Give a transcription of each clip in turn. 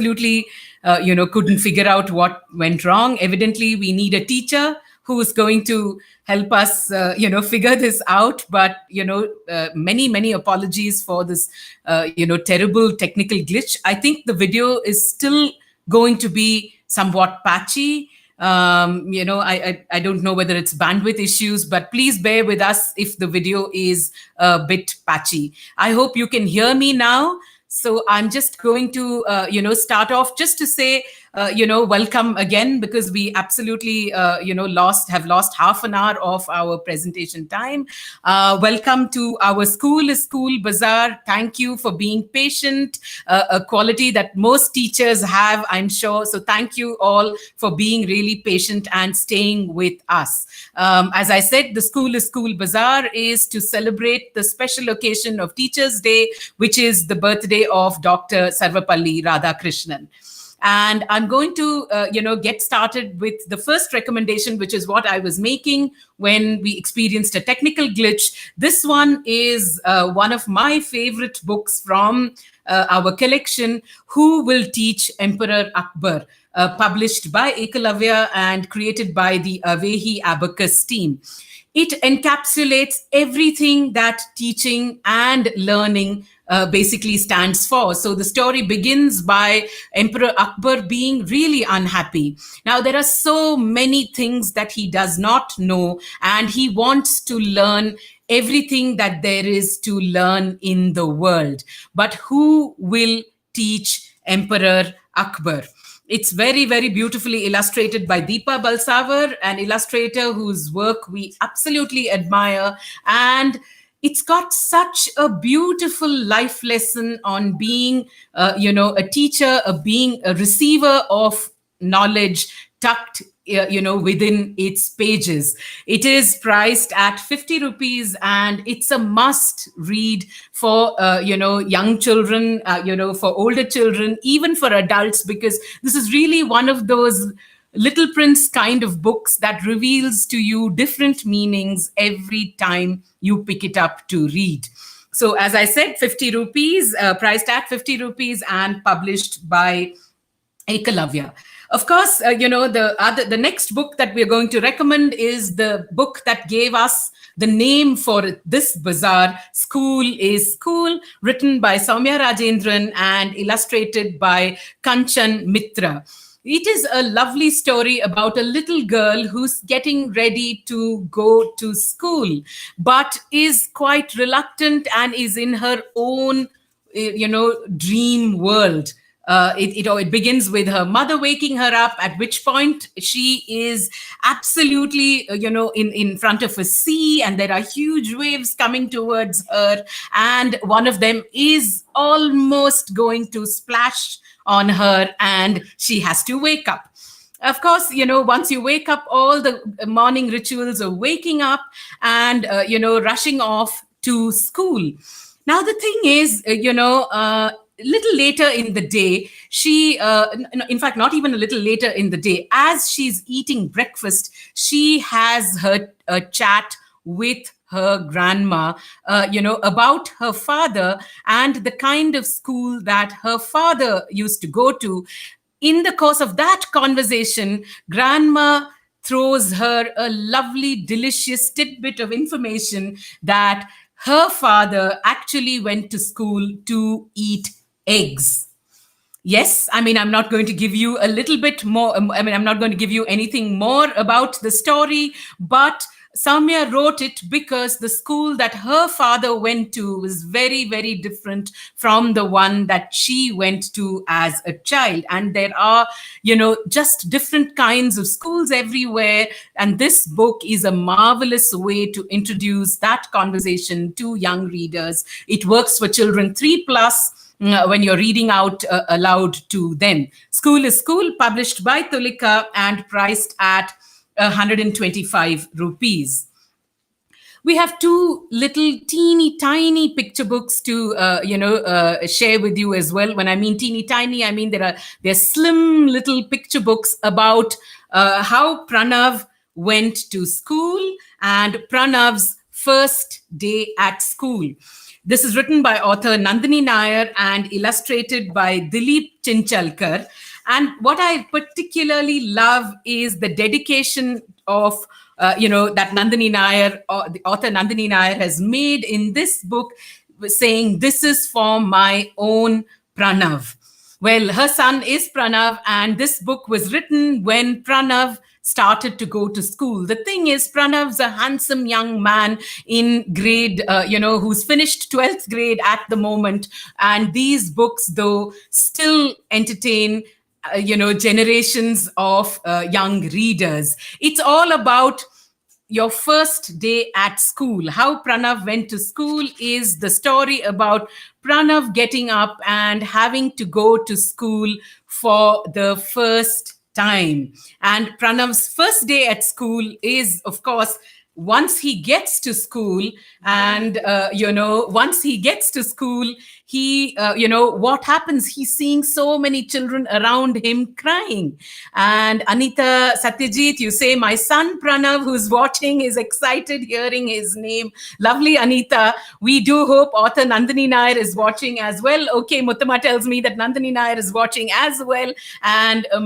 absolutely, couldn't figure out what went wrong. Evidently, we need a teacher who is going to help us, figure this out. But, many apologies for this, terrible technical glitch. I think the video is still going to be somewhat patchy. I don't know whether it's bandwidth issues, but please bear with us if the video is a bit patchy. I hope you can hear me now. So I'm just going to, start off just to say, welcome again, because we absolutely, have lost half an hour of our presentation time. Welcome to our School is Cool Buzzaar. Thank you for being patient, a quality that most teachers have, I'm sure. So thank you all for being really patient and staying with us. As I said, the School is Cool Buzzaar is to celebrate the special occasion of Teachers' Day, which is the birthday of Dr. Sarvapalli Radhakrishnan. And I'm going to, get started with the first recommendation, which is what I was making when we experienced a technical glitch. This one is one of my favorite books from our collection, Who Will Teach Emperor Akbar, published by Ekalavya and created by the Avehi Abacus team. It encapsulates everything that teaching and learning basically stands for. So the story begins by Emperor Akbar being really unhappy. Now, there are so many things that he does not know, and he wants to learn everything that there is to learn in the world. But who will teach Emperor Akbar? It's very, very beautifully illustrated by Deepa Balsavar, an illustrator whose work we absolutely admire. And it's got such a beautiful life lesson on being, a teacher, being a receiver of knowledge tucked within its pages. It is priced at 50 rupees, and it's a must read for young children, for older children, even for adults, because this is really one of those Little Prince kind of books that reveals to you different meanings every time you pick it up to read. So as I said, 50 rupees, priced at 50 rupees and published by Ekalavya. Of course, the next book that we're going to recommend is the book that gave us the name for this bazaar, School is Cool, written by Soumya Rajendran and illustrated by Kanchan Mitra. It is a lovely story about a little girl who's getting ready to go to school, but is quite reluctant and is in her own, dream world. It begins with her mother waking her up, at which point she is absolutely, in front of a sea, and there are huge waves coming towards her, and one of them is almost going to splash on her, and she has to wake up. Of course, once you wake up, all the morning rituals of waking up and, rushing off to school. Now, the thing is, little later in the day, she, in fact, not even a little later in the day, as she's eating breakfast, she has her chat with her grandma, about her father and the kind of school that her father used to go to. In the course of that conversation, grandma throws her a lovely, delicious tidbit of information that her father actually went to school to eat eggs. Yes, I'm not going to give you a little bit more. I'm not going to give you anything more about the story, but Soumya wrote it because the school that her father went to was very, very different from the one that she went to as a child. And there are, just different kinds of schools everywhere. And this book is a marvelous way to introduce that conversation to young readers. It works for children 3+ when you're reading out aloud to them. School is Cool, published by Tulika and priced at 125 rupees. We have two little teeny tiny picture books to share with you as well. When I mean teeny tiny, I mean they're slim little picture books about how Pranav went to school and Pranav's first day at school. This is written by author Nandini Nair and illustrated by Dilip Chinchalkar. And what I particularly love is the dedication of that Nandini Nair, the author Nandini Nair has made in this book, saying, "This is for my own Pranav." Well, her son is Pranav, and this book was written when Pranav started to go to school. The thing is, Pranav's a handsome young man in grade, who's finished 12th grade at the moment. And these books, though, still entertain generations of young readers. It's all about your first day at school. How Pranav went to school is the story about Pranav getting up and having to go to school for the first time. And Pranav's first day at school is, of course, once he gets to school. And once he gets to school, he what happens, he's seeing so many children around him crying. And Anita, Satyajit, you say, my son Pranav, who's watching, is excited hearing his name. Lovely, Anita. We do hope author Nandini Nair is watching as well. Okay, Muttama tells me that Nandini Nair is watching as well. And a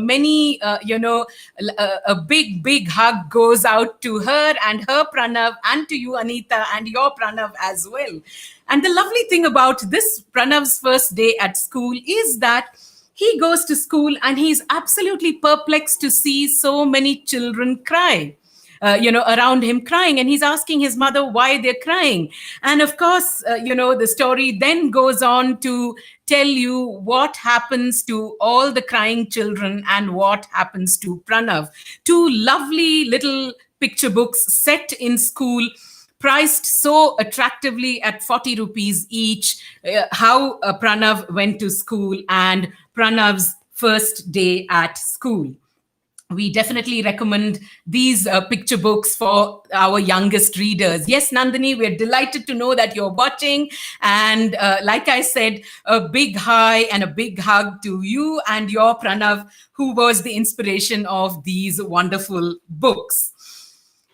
big hug goes out to her and her Pranav, and to you, Anita, and your Pranav as well. And the lovely thing about this Pranav's first day at school is that he goes to school and he's absolutely perplexed to see so many children cry. Around him crying, and he's asking his mother why they're crying. And of course, the story then goes on to tell you what happens to all the crying children and what happens to Pranav. Two lovely little picture books set in school, priced so attractively at 40 rupees each. How Pranav went to school and Pranav's first day at school. We definitely recommend these picture books for our youngest readers. Yes, Nandini, we're delighted to know that you're watching. And like I said, a big hi and a big hug to you and your Pranav, who was the inspiration of these wonderful books.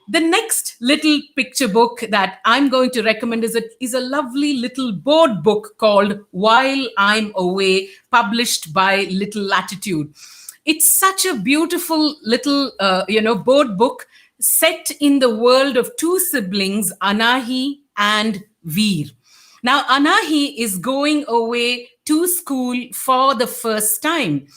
The next little picture book that I'm going to recommend is a lovely little board book called While I'm Away, published by Little Latitude. It's such a beautiful little, board book set in the world of two siblings, Anahi and Veer. Now, Anahi is going away to school for the first time.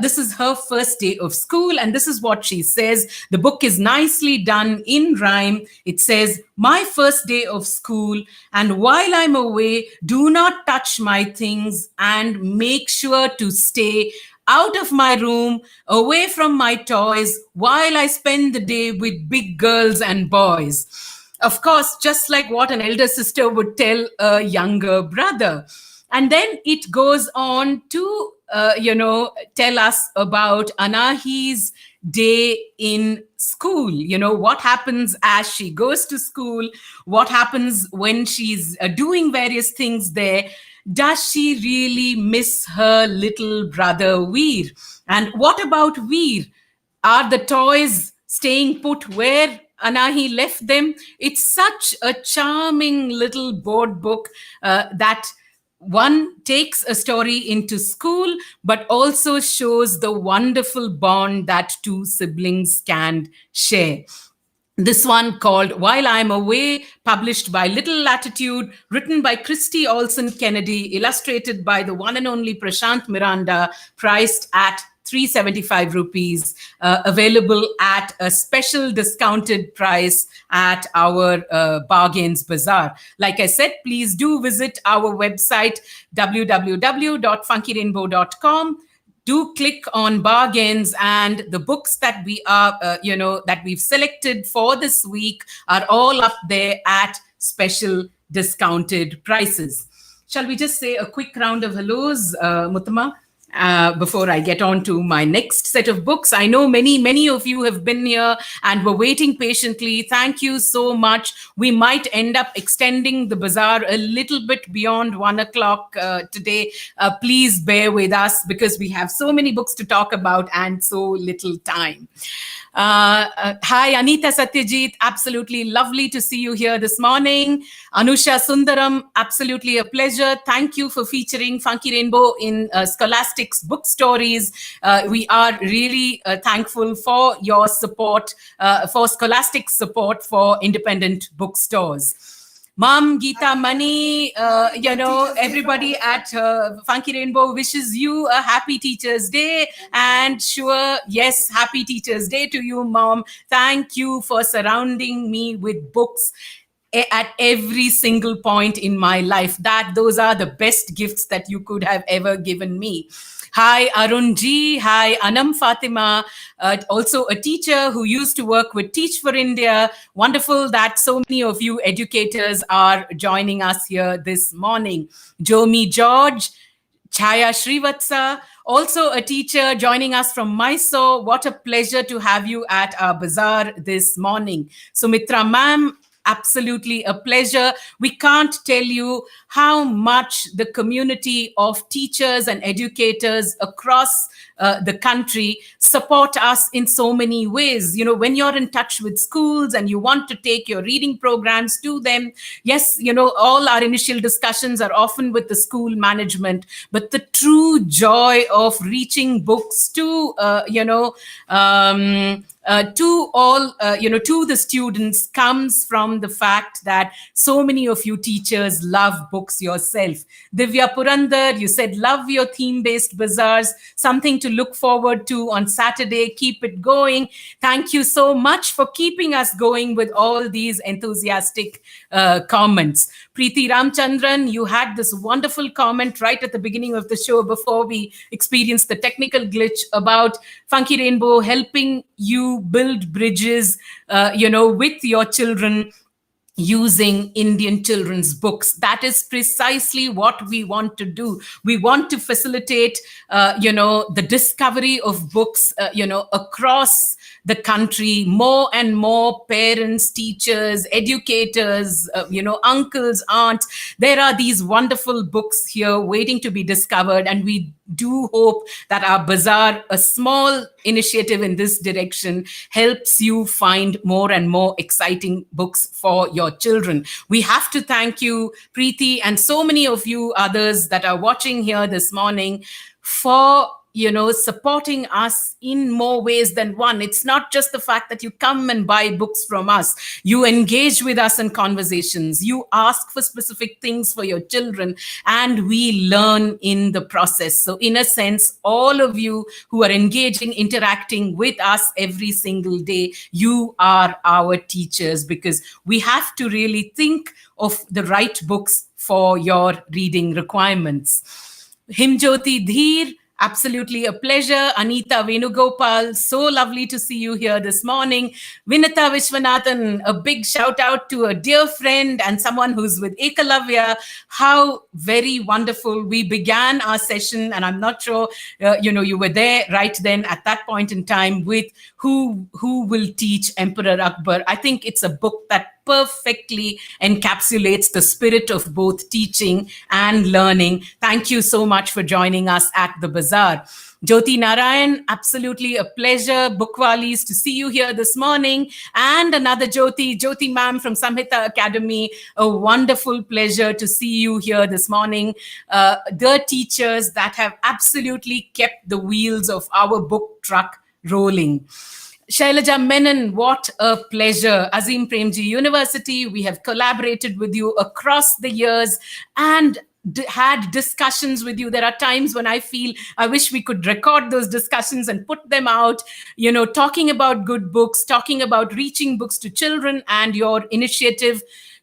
This is her first day of school, and this is what she says. The book is nicely done in rhyme. It says, "My first day of school, and while I'm away, do not touch my things and make sure to stay out of my room, away from my toys, while I spend the day with big girls and boys." Of course, just like what an elder sister would tell a younger brother. And then it goes on to, tell us about Anahi's day in school. What happens as she goes to school, what happens when she's doing various things there. Does she really miss her little brother Veer? And what about Veer? Are the toys staying put where Anahi left them? It's such a charming little board book that one takes a story into school, but also shows the wonderful bond that two siblings can share. This one called While I'm Away, published by Little Latitude, written by Christy Olson Kennedy, illustrated by the one and only Prashant Miranda, priced at 375 rupees, available at a special discounted price at our Bargains Buzzaar. Like I said, please do visit our website, www.funkyrainbow.com. Do click on bargains, and the books that we are, that we've selected for this week are all up there at special discounted prices. Shall we just say a quick round of hellos, Muttama? before I get on to my next set of books. I know many of you have been here and were waiting patiently. Thank you so much. We might end up extending the bazaar a little bit beyond 1 o'clock today. Please bear with us because we have so many books to talk about and so little time. Hi, Anita Satyajit. Absolutely lovely to see you here this morning. Anusha Sundaram, absolutely a pleasure. Thank you for featuring Funky Rainbow in Scholastic's book stories. We are really thankful for your support, for Scholastic's support for independent bookstores. Mom, Geeta, Mani, everybody at Funky Rainbow wishes you a happy Teacher's Day. And sure, yes, happy Teacher's Day to you, Mom. Thank you for surrounding me with books at every single point in my life. Those are the best gifts that you could have ever given me. Hi, Arunji. Hi, Anam Fatima, also a teacher who used to work with Teach for India. Wonderful that so many of you educators are joining us here this morning. Jomi George, Chaya Srivatsa, also a teacher joining us from Mysore. What a pleasure to have you at our bazaar this morning. Sumitra ma'am, absolutely a pleasure. We can't tell you how much the community of teachers and educators across the country support us in so many ways. You know, when you're in touch with schools and you want to take your reading programs to them, yes, you know, all our initial discussions are often with the school management, but the true joy of reaching books to, to the students comes from the fact that so many of you teachers love books yourself. Divya Purandar, you said love your theme-based bazaars, something to look forward to on Saturday. Keep it going. Thank you so much for keeping us going with all these enthusiastic comments. Preeti Ramchandran, you had this wonderful comment right at the beginning of the show before we experienced the technical glitch about Funky Rainbow helping you build bridges, with your children using Indian children's books. That is precisely what we want to do. We want to facilitate, the discovery of books, across the country. More and more parents, teachers, educators, uncles, aunts. There are these wonderful books here waiting to be discovered, and we do hope that our bazaar, a small initiative in this direction, helps you find more and more exciting books for your children. We have to thank you, Preeti, and so many of you others that are watching here this morning for supporting us in more ways than one. It's not just the fact that you come and buy books from us. You engage with us in conversations. You ask for specific things for your children, and we learn in the process. So in a sense, all of you who are engaging, interacting with us every single day, you are our teachers, because we have to really think of the right books for your reading requirements. Himjyoti Dheer, absolutely a pleasure. Anita Venugopal, so lovely to see you here this morning. Vinita Vishwanathan, a big shout out to a dear friend and someone who's with Ekalavya. How very wonderful. We began our session, and I'm not sure, you were there right then at that point in time with who will teach Emperor Akbar. I think it's a book that perfectly encapsulates the spirit of both teaching and learning. Thank you so much for joining us at the bazaar. Jyoti Narayan, absolutely a pleasure. Bookwalis, to see you here this morning. And another Jyoti ma'am from Samhita Academy, a wonderful pleasure to see you here this morning. The teachers that have absolutely kept the wheels of our book truck rolling. Shailaja Menon, what a pleasure. Azim Premji University, we have collaborated with you across the years and had discussions with you. There are times when I feel I wish we could record those discussions and put them out, talking about good books, talking about reaching books to children, and your initiative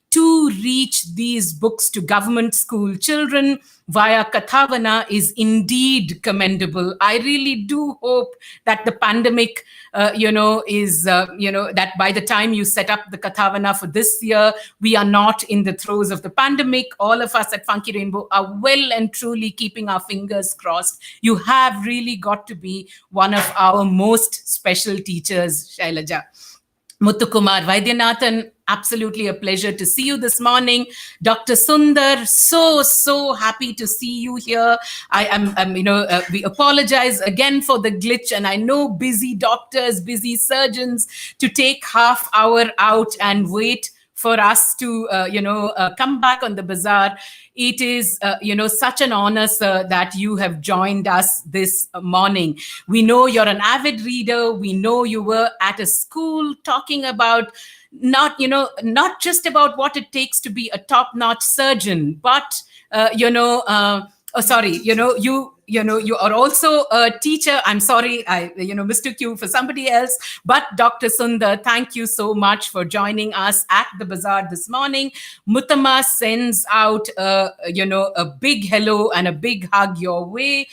to reach these books to government school children via Kathavana is indeed commendable. I really do hope that the pandemic, that by the time you set up the Kathavana for this year, we are not in the throes of the pandemic. All of us at Funky Rainbow are well and truly keeping our fingers crossed. You have really got to be one of our most special teachers, Shailaja. Muthukumar Vaidyanathan, absolutely a pleasure to see you this morning. Dr. Sundar, so happy to see you here. We apologize again for the glitch, and I know busy doctors, busy surgeons to take half hour out and wait for us to, come back on the Buzzaar. It is, such an honor, sir, that you have joined us this morning. We know you're an avid reader. We know you were at a school talking about not just about what it takes to be a top-notch surgeon, but, you are also a teacher. I'm sorry, I mistook you for somebody else. But Dr. Sundar, thank you so much for joining us at the Buzzaar this morning. Muttama sends out a big hello and a big hug your way.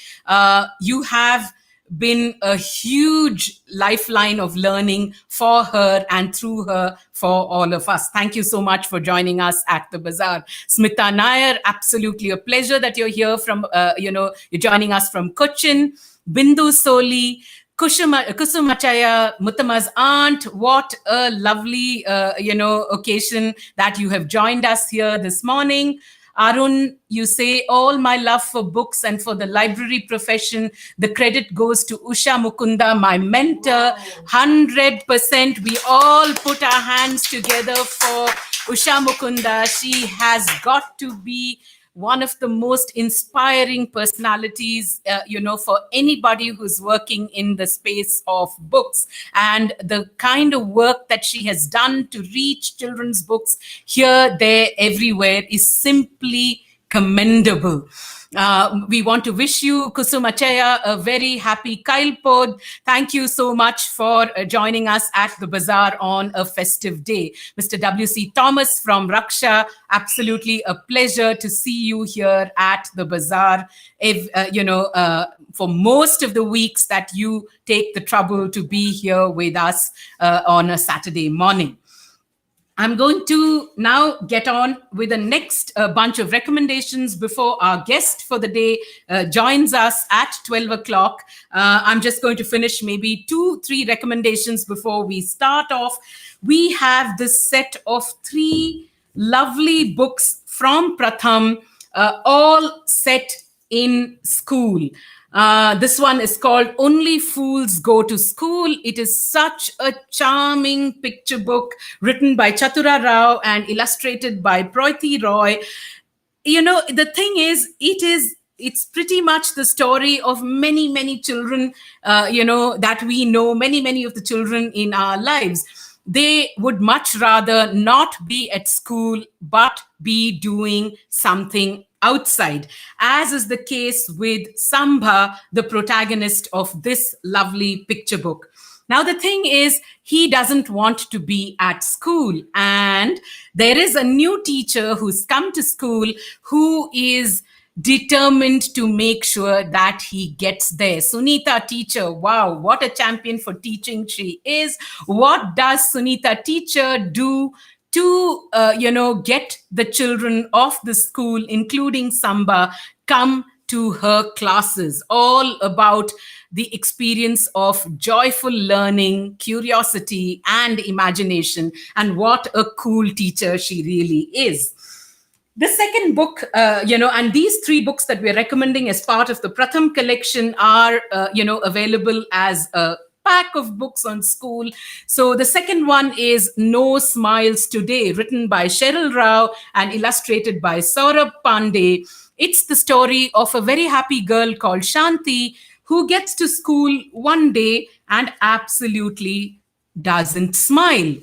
You have been a huge lifeline of learning for her and through her for all of us. Thank you so much for joining us at the Buzzaar. Smita Nair, absolutely a pleasure that you're here from, you're joining us from Cochin. Bindu Soli, Kusumachaya, Muttama's aunt, what a lovely, occasion that you have joined us here this morning. Arun, you say, all my love for books and for the library profession, the credit goes to Usha Mukunda, my mentor. 100%. We all put our hands together for Usha Mukunda. She has got to be one of the most inspiring personalities, for anybody who's working in the space of books. And the kind of work that she has done to reach children's books here, there, everywhere is simply commendable. We want to wish you, Kusumachaya, a very happy Kailpod. Thank you so much for joining us at the Buzzaar on a festive day. Mr. W.C. Thomas from Raksha, absolutely a pleasure to see you here at the Buzzaar. For most of the weeks that you take the trouble to be here with us on a Saturday morning. I'm going to now get on with the next bunch of recommendations before our guest for the day joins us at 12 o'clock. I'm just going to finish maybe 2-3 recommendations before we start off. We have this set of 3 lovely books from Pratham, all set in school. This one is called Only Fools Go to School. It is such a charming picture book written by Chatura Rao and illustrated by Proiti Roy. The thing is, it's pretty much the story of many children, that we know, many of the children in our lives. They would much rather not be at school, but be doing something outside, as is the case with Sambha, the protagonist of this lovely picture book. Now, the thing is, he doesn't want to be at school. And there is a new teacher who's come to school who is determined to make sure that he gets there. Sunita teacher, wow, what a champion for teaching she is. What does Sunita teacher do to, get the children of the school, including Samba, come to her classes? All about the experience of joyful learning, curiosity, and imagination. And what a cool teacher she really is. The second book, and these 3 books that we're recommending as part of the Pratham collection are, available as a pack of books on school. So the second one is No Smiles Today, written by Cheryl Rao and illustrated by Saurabh Pandey. It's the story of a very happy girl called Shanti who gets to school one day and absolutely doesn't smile.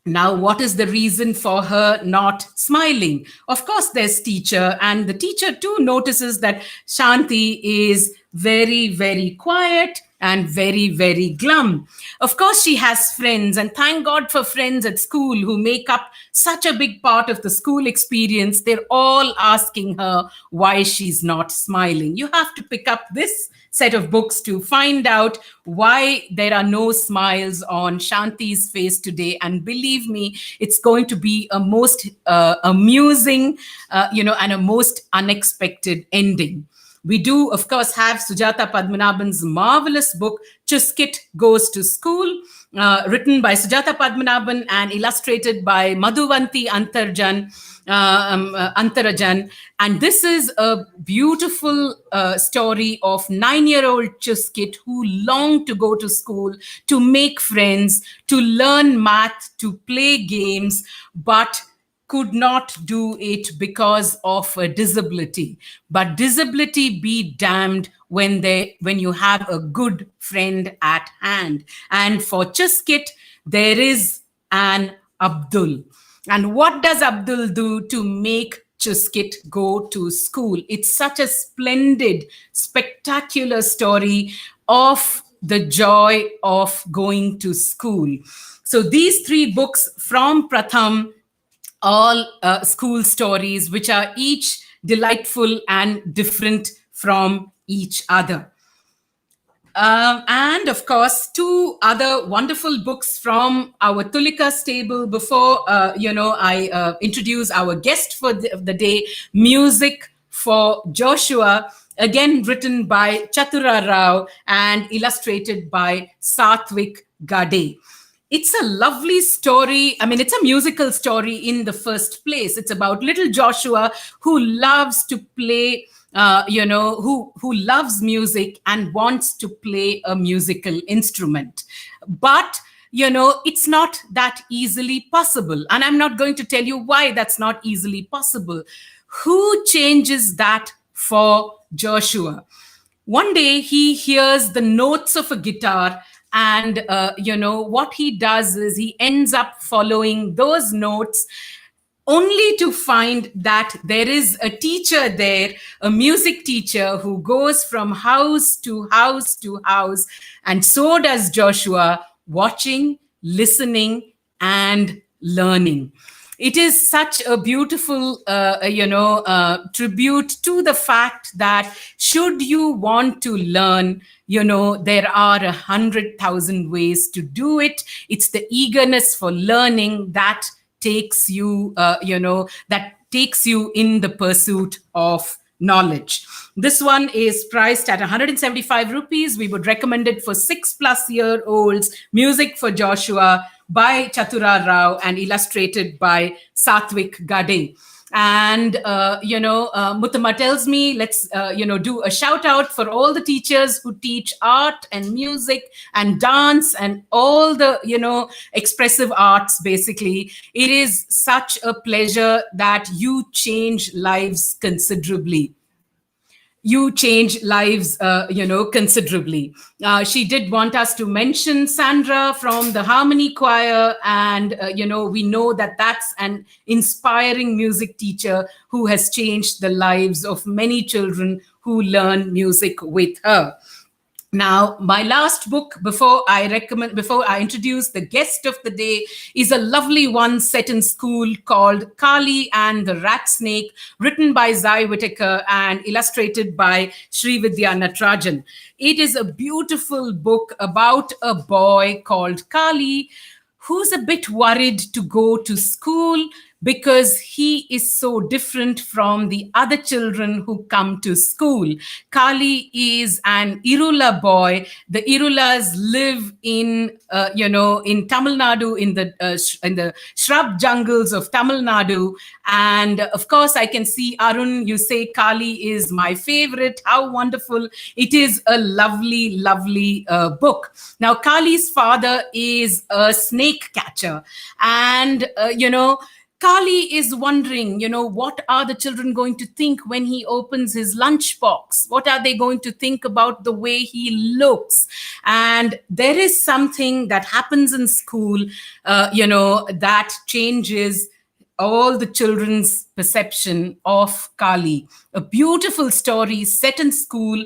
Now, what is the reason for her not smiling? Of course, there's teacher, and the teacher too notices that Shanti is very, very quiet and very, very glum. Of course, she has friends, and thank God for friends at school who make up such a big part of the school experience. They're all asking her why she's not smiling. You have to pick up this set of books to find out why there are no smiles on Shanti's face today. And believe me, it's going to be a most amusing, and a most unexpected ending. We do, of course, have Sujata Padmanabhan's marvelous book, Chuskit Goes to School, written by Sujata Padmanabhan and illustrated by Madhuvanti Antarajan. And this is a beautiful story of 9-year-old Chuskit who longed to go to school, to make friends, to learn math, to play games, but could not do it because of a disability. But disability be damned when you have a good friend at hand. And for Chuskit, there is an Abdul. And what does Abdul do to make Chuskit go to school? It's such a splendid, spectacular story of the joy of going to school. So these three books from Pratham, all school stories, which are each delightful and different from each other. And of course, two other wonderful books from our Tulika stable before, I introduce our guest for the day, Music for Joshua, again written by Chatura Rao and illustrated by Satvik Gade. It's a lovely story. I mean, it's a musical story in the first place. It's about little Joshua who loves to play, who loves music and wants to play a musical instrument. But, it's not that easily possible. And I'm not going to tell you why that's not easily possible. Who changes that for Joshua? One day he hears the notes of a guitar, and what he does is he ends up following those notes, only to find that there is a teacher there, a music teacher who goes from house to house to house. And so does Joshua, watching, listening, and learning. It is such a beautiful, tribute to the fact that should you want to learn, there are 100,000 ways to do it. It's the eagerness for learning that takes you, that takes you in the pursuit of knowledge. This one is priced at 175 rupees. We would recommend it for 6+-year-olds. Music for Joshua by Chatura Rao and illustrated by Satvik Gade. And, Muttama tells me, let's, do a shout out for all the teachers who teach art and music and dance and all the, expressive arts, basically. It is such a pleasure that you change lives considerably. You change lives, considerably. She did want us to mention Sandra from the Harmony Choir. And, we know that that's an inspiring music teacher who has changed the lives of many children who learn music with her. Now, my last book before I introduce the guest of the day is a lovely one set in school called Kali and the Rat Snake, written by Zai Whitaker and illustrated by Srividya Natarajan. It is a beautiful book about a boy called Kali who's a bit worried to go to school because he is so different from the other children who come to school. Kali is an Irula boy. The Irulas live in Tamil Nadu, in the shrub jungles of Tamil Nadu. And of course, I can see Arun, you say Kali is my favorite. How wonderful. It is a lovely, lovely book. Now, Kali's father is a snake catcher. And, Kali is wondering, what are the children going to think when he opens his lunchbox? What are they going to think about the way he looks? And there is something that happens in school, that changes all the children's perception of Kali. A beautiful story set in school,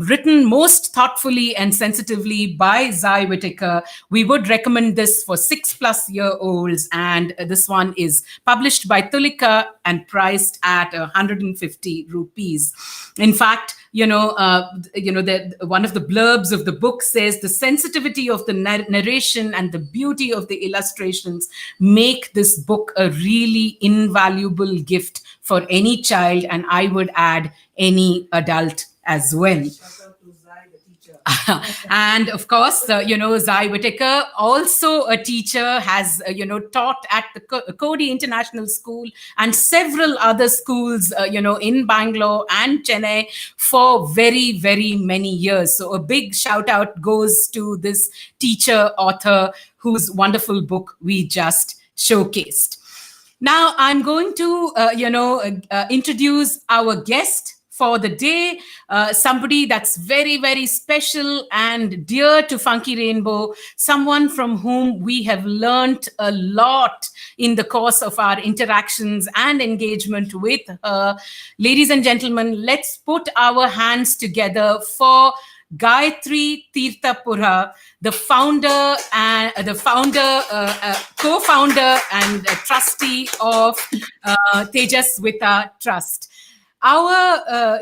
written most thoughtfully and sensitively by Zai Whitaker. We would recommend this for 6+ year olds, and this one is published by Tulika and priced at 150 rupees. In fact, one of the blurbs of the book says the sensitivity of the narration and the beauty of the illustrations make this book a really invaluable gift for any child, and I would add any adult as well. And of course, Zai Whitaker, also a teacher, has, taught at the Cody International School and several other schools, in Bangalore and Chennai for very, very many years. So a big shout out goes to this teacher author whose wonderful book we just showcased. Now I'm going to, introduce our guest for the day, somebody that's very, very special and dear to Funky Rainbow, someone from whom we have learned a lot in the course of our interactions and engagement with her. Ladies and gentlemen, let's put our hands together for Gayatri Tirthapura, the founder and co-founder and trustee of Tejaswita Trust. Our,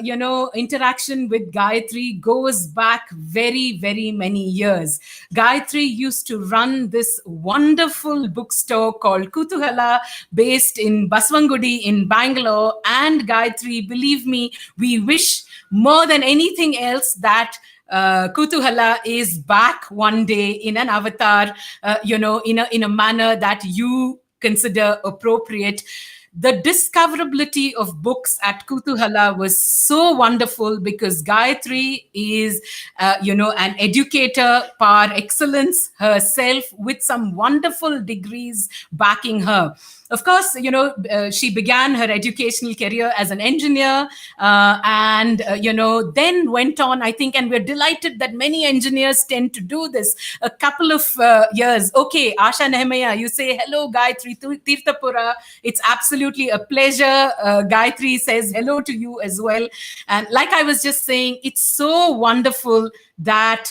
interaction with Gayatri goes back very, very many years. Gayatri used to run this wonderful bookstore called Kutuhala, based in Baswangudi in Bangalore. And Gayatri, believe me, we wish more than anything else that Kutuhala is back one day in an avatar, in a manner that you consider appropriate. The discoverability of books at Kutuhala was so wonderful because Gayatri is, an educator par excellence herself, with some wonderful degrees backing her. Of course, she began her educational career as an engineer and, then went on, I think, and we're delighted that many engineers tend to do this, a couple of years. Okay, Asha Nehemiah, you say, hello, Gayatri Tirthapura. It's absolutely a pleasure. Gayatri says hello to you as well. And like I was just saying, it's so wonderful that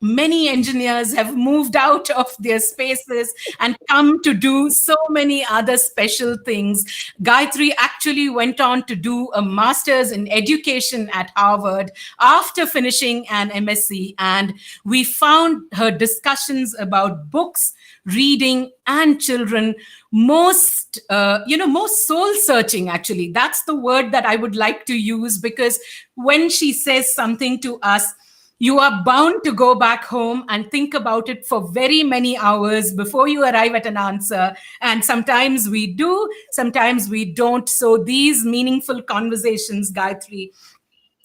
many engineers have moved out of their spaces and come to do so many other special things. Gayatri actually went on to do a master's in education at Harvard after finishing an MSc, and we found her discussions about books, reading, and children most soul searching. Actually, that's the word that I would like to use, because when she says something to us, you are bound to go back home and think about it for very many hours before you arrive at an answer. And sometimes we do, sometimes we don't. So these meaningful conversations, Gayatri,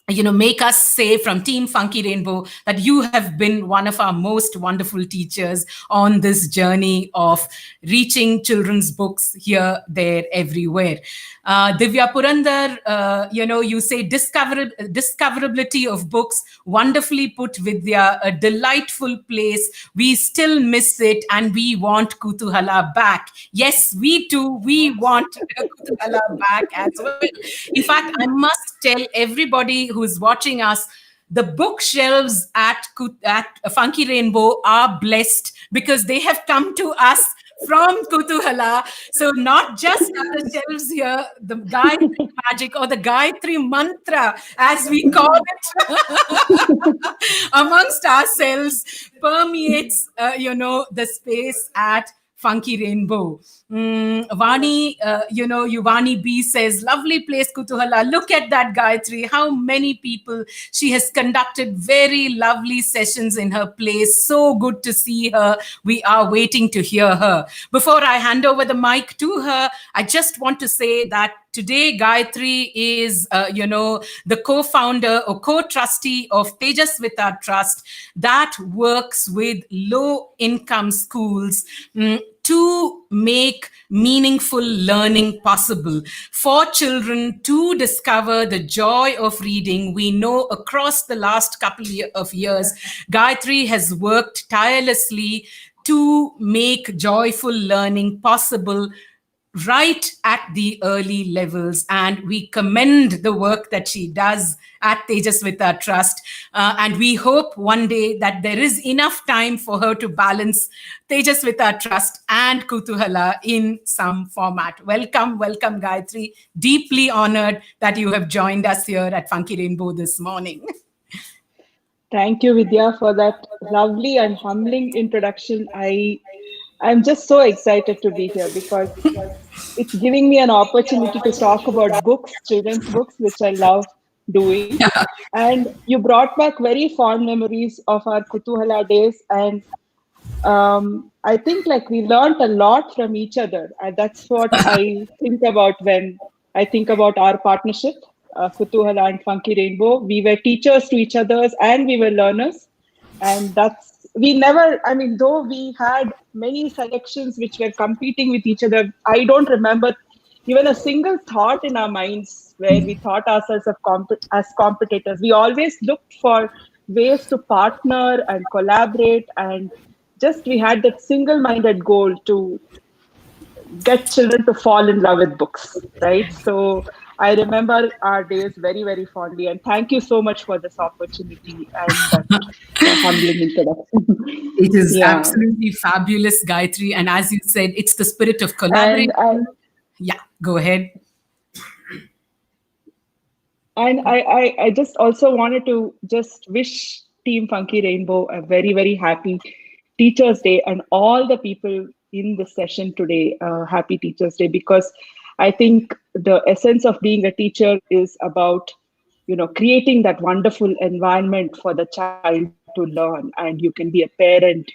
make us say from Team Funky Rainbow that you have been one of our most wonderful teachers on this journey of reaching children's books here, there, everywhere. Divya Purandar, you say discoverability of books, wonderfully put, Vidya, a delightful place. We still miss it and we want Kutuhala back. Yes, we too, we want Kutuhala back as well. In fact, I must tell everybody who's watching us, the bookshelves at Funky Rainbow are blessed because they have come to us from Kutuhala. So not just are the shelves here, the Gayatri magic, or the Gayatri mantra, as we call it, amongst ourselves, permeates, the space at Funky Rainbow. Vani, Yuvani B says, lovely place, Kutuhala. Look at that, Gayatri. How many people. She has conducted very lovely sessions in her place. So good to see her. We are waiting to hear her. Before I hand over the mic to her, I just want to say that today, Gayatri is, the co-founder or co-trustee of Tejaswita Trust that works with low-income schools to make meaningful learning possible for children to discover the joy of reading. We know across the last couple of years, Gayatri has worked tirelessly to make joyful learning possible right at the early levels. And we commend the work that she does at Tejasvita Trust. And we hope one day that there is enough time for her to balance Tejasvita Trust and Kutuhala in some format. Welcome, welcome, Gayatri. Deeply honored that you have joined us here at Funky Rainbow this morning. Thank you, Vidya, for that lovely and humbling introduction. I'm just so excited to be here because it's giving me an opportunity to talk about books, children's books, which I love doing. And you brought back very fond memories of our Kutuhala days. And I think like we learned a lot from each other. And that's what I think about when I think about our partnership, Kutuhala and Funky Rainbow. We were teachers to each other's and we were learners. And that's, we never, I mean, though we had many selections which were competing with each other, I don't remember even a single thought in our minds where we thought ourselves as competitors. We always looked for ways to partner and collaborate, and just we had that single-minded goal to get children to fall in love with books, right? So I remember our days very, very fondly, and thank you so much for this opportunity and that humbling introduction. It is Yeah, absolutely fabulous, Gayatri. And as you said, it's the spirit of and collaboration. Yeah, go ahead. I just also wanted to just wish Team Funky Rainbow a very, very happy Teachers Day, and all the people in the session today, happy Teachers Day, because I think the essence of being a teacher is about, you know, creating that wonderful environment for the child to learn. And you can be a parent,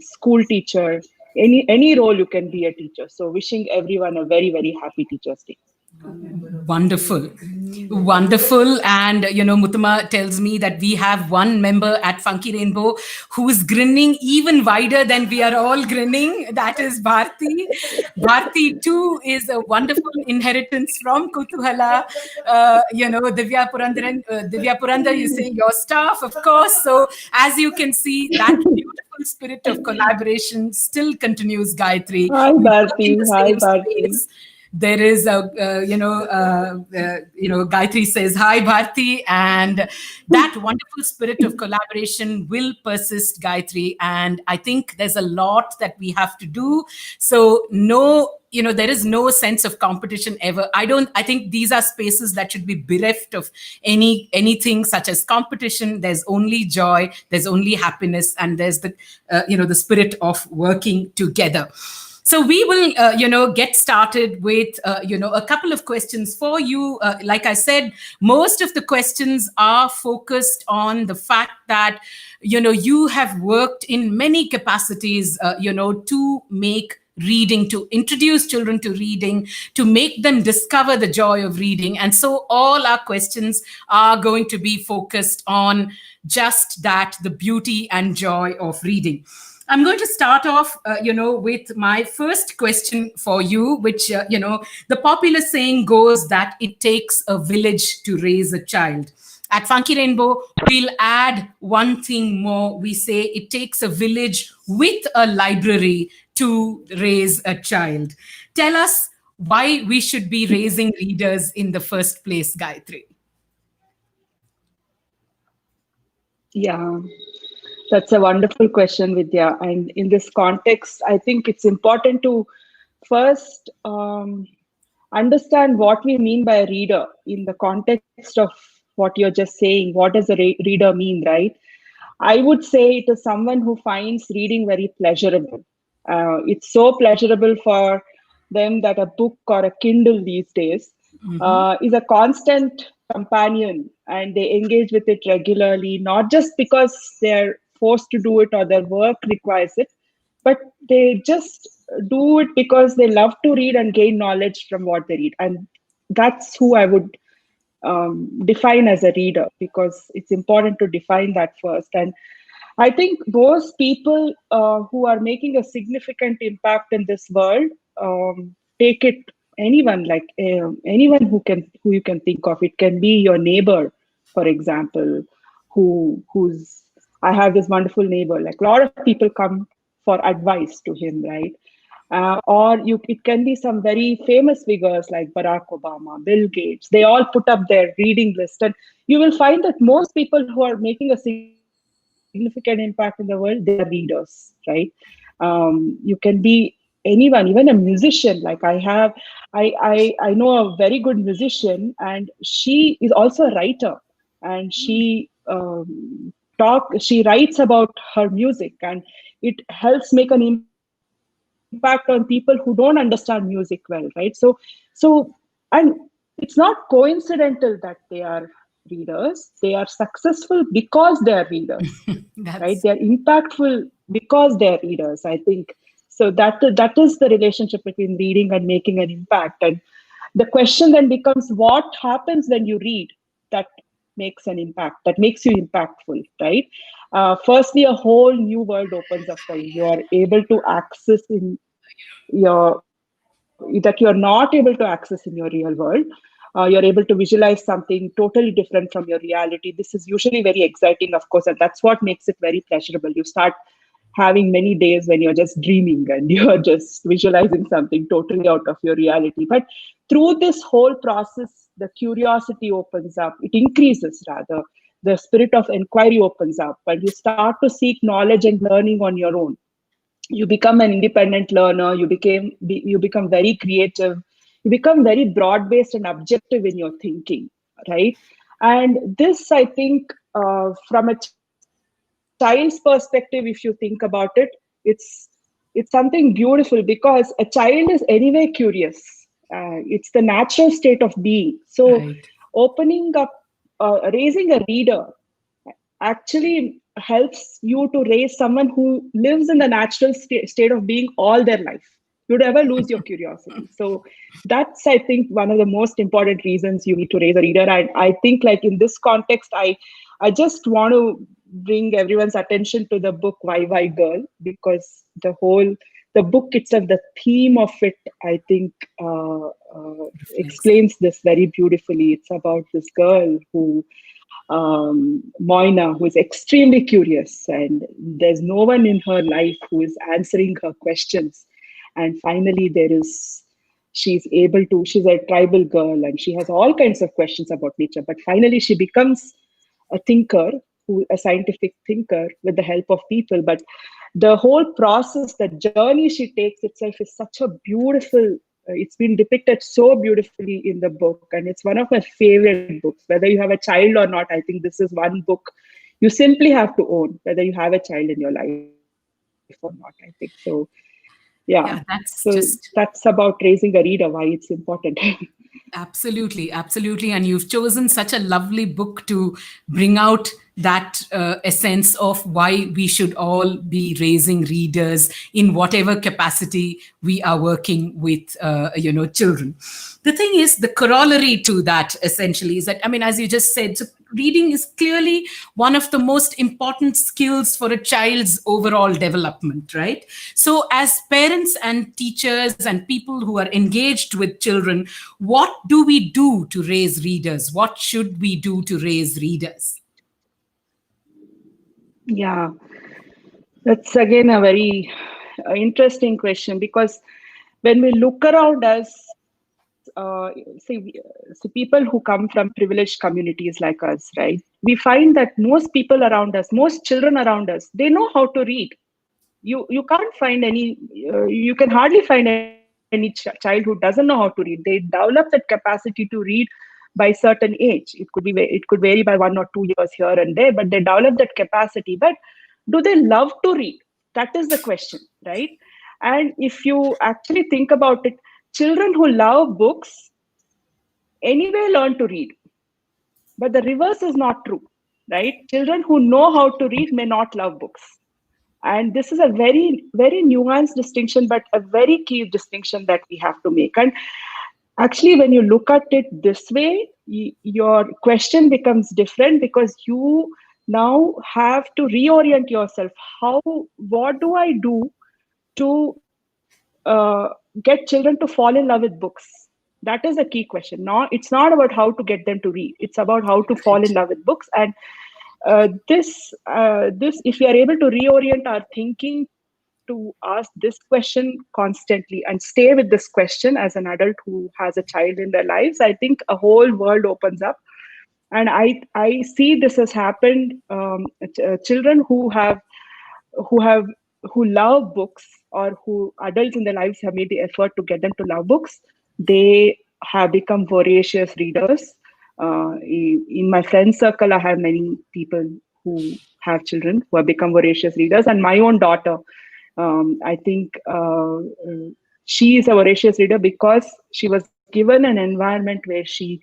school teacher, any role you can be a teacher. So wishing everyone a very, very happy Teachers Day. Wonderful. Wonderful. And, Mutama tells me that we have one member at Funky Rainbow who is grinning even wider than we are all grinning. That is Bharti. Bharti, too, is a wonderful inheritance from Kutuhala. Divya Purandar, you say your staff, of course. So, as you can see, that beautiful spirit of collaboration still continues, Gayatri. Hi, We work Bharti. in the Hi, same Bharti. space. There is Gayatri says hi Bharti, and that wonderful spirit of collaboration will persist, Gayatri, and I think there's a lot that we have to do. So no, there is no sense of competition ever. I think these are spaces that should be bereft of anything such as competition. There's only joy, there's only happiness, and there's the spirit of working together. So we will, get started with, a couple of questions for you. Like I said, most of the questions are focused on the fact that, you have worked in many capacities, to make reading, to introduce children to reading, to make them discover the joy of reading. And so all our questions are going to be focused on just that, the beauty and joy of reading. I'm going to start off, with my first question for you, which, the popular saying goes that it takes a village to raise a child. At Funky Rainbow, we'll add one thing more. We say it takes a village with a library to raise a child. Tell us why we should be raising readers in the first place, Gayatri. Yeah, that's a wonderful question, Vidya. And in this context, I think it's important to first understand what we mean by a reader in the context of what you're just saying. What does a reader mean, right? I would say it is someone who finds reading very pleasurable. It's so pleasurable for them that a book or a Kindle these days is a constant companion, and they engage with it regularly, not just because they're forced to do it or their work requires it, but they just do it because they love to read and gain knowledge from what they read. And that's who I would define as a reader, because it's important to define that first. And I think those people who are making a significant impact in this world, take it anyone, like anyone who you can think of. It can be your neighbor, for example, who's I have this wonderful neighbor. Like a lot of people come for advice to him, right? It can be some very famous figures like Barack Obama, Bill Gates. They all put up their reading list, and you will find that most people who are making a significant impact in the world, they are readers, right? You can be anyone, even a musician. Like I know a very good musician, and she is also a writer, and she writes about her music, and it helps make an impact on people who don't understand music well, right? And it's not coincidental that they are readers. They are successful because they are readers, right? They are That's impactful because they are readers, I think. So that is the relationship between reading and making an impact. And the question then becomes, what happens when you read that makes an impact, that makes you impactful, right? Firstly, a whole new world opens up for you. You are able to access in your that you are not able to access in your real world. You're able to visualize something totally different from your reality. This is usually very exciting, of course, and that's what makes it very pleasurable. You start having many days when you're just dreaming and you're just visualizing something totally out of your reality. But through this whole process, the curiosity opens up, it increases rather. The spirit of inquiry opens up, and you start to seek knowledge and learning on your own. You become an independent learner. You become very creative. You become very broad based and objective in your thinking, right? And this, I think, from a child's perspective, if you think about it, it's it's something beautiful, because a child is anyway curious. It's the natural state of being. So right. opening up, raising a reader actually helps you to raise someone who lives in the natural state of being all their life. You'd never lose your curiosity. So that's, I think, one of the most important reasons you need to raise a reader. And I think, like, in this context, I just want to bring everyone's attention to the book Why Girl, because the book itself, the theme of it, I think, Reflects that. explains this very beautifully. It's about this girl Moina, who is extremely curious, and there's no one in her life who is answering her questions. And finally, she's a tribal girl, and she has all kinds of questions about nature. But finally, she becomes a thinker, a scientific thinker with the help of people. But the whole process, the journey she takes itself is such a beautiful, it's been depicted so beautifully in the book, and it's one of my favorite books. Whether you have a child or not, I think this is one book you simply have to own, whether you have a child in your life or not, I think. So yeah, Yeah, so that's that's just about raising a reader, why it's important. absolutely, absolutely. And you've chosen such a lovely book to bring out that essence of why we should all be raising readers in whatever capacity we are working with, children. The thing is, the corollary to that essentially is that, I mean, as you just said, so reading is clearly one of the most important skills for a child's overall development, right? So, as parents and teachers and people who are engaged with children, what do we do to raise readers? What should we do to raise readers? Yeah, that's again a very interesting question, because when we look around us, see people who come from privileged communities like us, right? We find that most people around us, most children around us, they know how to read. You can't find any, you can hardly find any child who doesn't know how to read. They develop that capacity to read by certain age. It could vary by 1 or 2 years here and there, but they develop that capacity. But do they love to read? That is the question, right? And if you actually think about it, children who love books anyway learn to read, but the reverse is not true, right? Children who know how to read may not love books. And this is a very, very nuanced distinction, but a very key distinction that we have to make. And actually, when you look at it this way, your question becomes different, because you now have to reorient yourself. What do I do to get children to fall in love with books? That is a key question. It's not about how to get them to read. It's about how to fall in Right. love with books. And if we are able to reorient our thinking to ask this question constantly and stay with this question as an adult who has a child in their lives, I think a whole world opens up. And I see this has happened. Children who have who love books, or who adults in their lives have made the effort to get them to love books, they have become voracious readers. In my friend circle, I have many people who have children who have become voracious readers, and my own daughter, I think she is a voracious reader because she was given an environment where she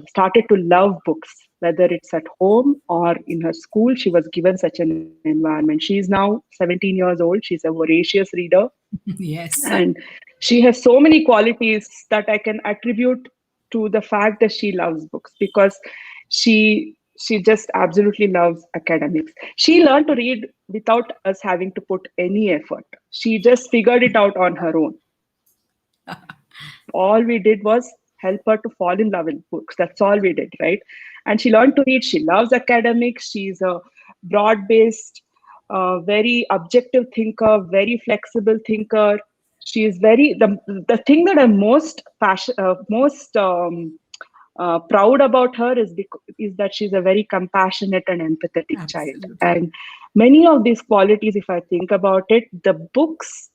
started to love books, whether it's at home or in her school. She was given such an environment. She is now 17 years old. She's a voracious reader, Yes. and she has so many qualities that I can attribute to the fact that she loves books, because she just absolutely loves academics. She learned to read without us having to put any effort. She just figured it out on her own. All we did was help her to fall in love with books. That's all we did, right? And she learned to read. She loves academics. She's a broad based, very objective thinker, very flexible thinker. She is very, the thing that I'm most proud about her is that she's a very compassionate and empathetic child. Absolutely. And many of these qualities, if I think about it, the books,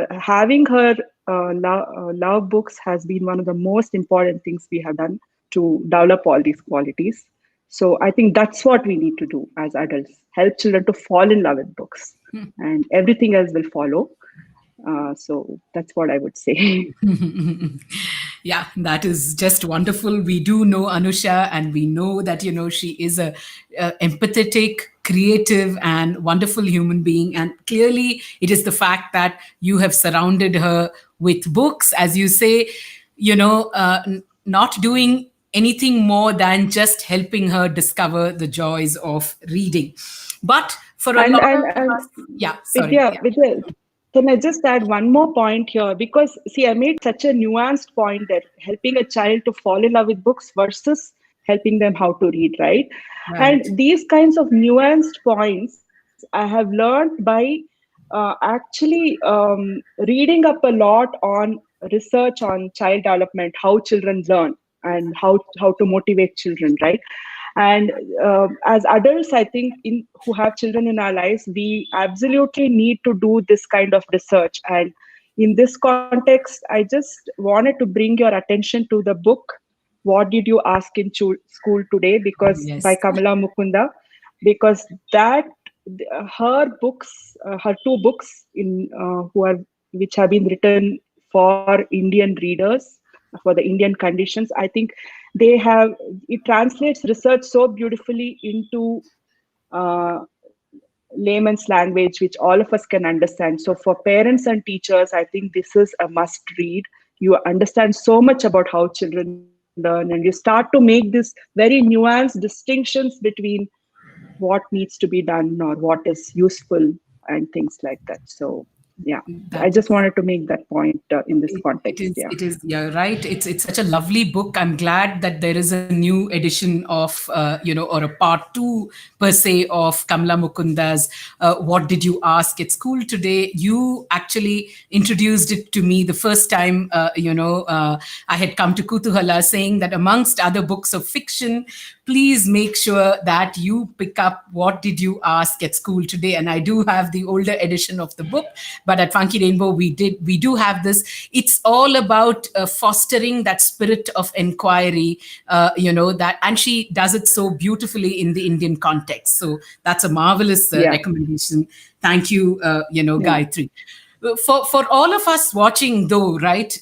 having her love books has been one of the most important things we have done to develop all these qualities. So I think that's what we need to do as adults: help children to fall in love with books, and everything else will follow. So that's what I would say. Yeah, that is just wonderful. We do know Anusha, and we know that she is a empathetic, creative, and wonderful human being. And clearly, it is the fact that you have surrounded her with books, as you say, not doing anything more than just helping her discover the joys of reading. But for a and lot and of and us, yeah, sorry, Vidya, yeah. Vidya, can I just add one more point here? Because see, I made such a nuanced point that helping a child to fall in love with books versus helping them how to read, right? Right. And these kinds of nuanced points I have learned by actually reading up a lot on research on child development, how children learn, and how to motivate children, right? And as adults, I think who have children in our lives, we absolutely need to do this kind of research. And in this context, I just wanted to bring your attention to the book "What Did You Ask in School Today?" because by Yes. Kamala Mukunda, because that her books, her two books in who are which have been written for Indian readers, for the Indian conditions. I think they have it translates research so beautifully into uh, layman's language, which all of us can understand. So for parents and teachers, I think this is a must read. You understand so much about how children learn, and you start to make this very nuanced distinctions between what needs to be done or what is useful and things like that. So yeah, I That just wanted to make that point in this it context. is, Yeah. it is, you're right. It's such a lovely book. I'm glad that there is a new edition of or a part 2 per se of Kamla Mukunda's What Did You Ask at School Today. You actually introduced it to me the first time. I had come to Kutuhala, saying that amongst other books of fiction, please make sure that you pick up What Did You Ask at School Today. And I do have the older edition of the book, but at Funky Rainbow we do have this. It's all about fostering that spirit of inquiry, that, and she does it so beautifully in the Indian context. So that's a marvelous Yeah. recommendation. Thank you, Yeah. Gayatri. For all of us watching, though, right,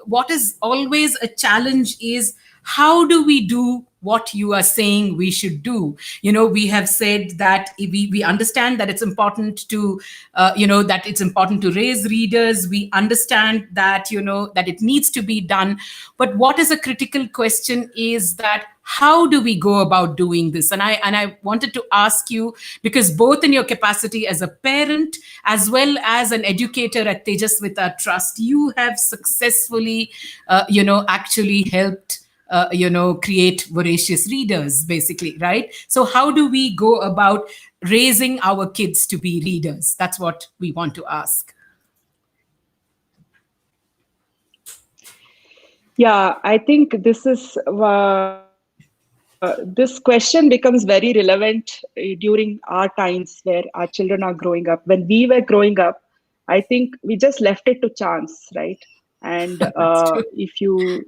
what is always a challenge is, how do we do what you are saying we should do? We have said that we understand that it's important to that it's important to raise readers. We understand that that it needs to be done. But what is a critical question is that, how do we go about doing this? And I wanted to ask you, because both in your capacity as a parent as well as an educator at Tejasvita Trust, you have successfully actually helped create voracious readers, basically, right? So how do we go about raising our kids to be readers? That's what we want to ask. Yeah, I think this question becomes very relevant during our times where our children are growing up. When we were growing up, I think we just left it to chance, right? And That's true. if you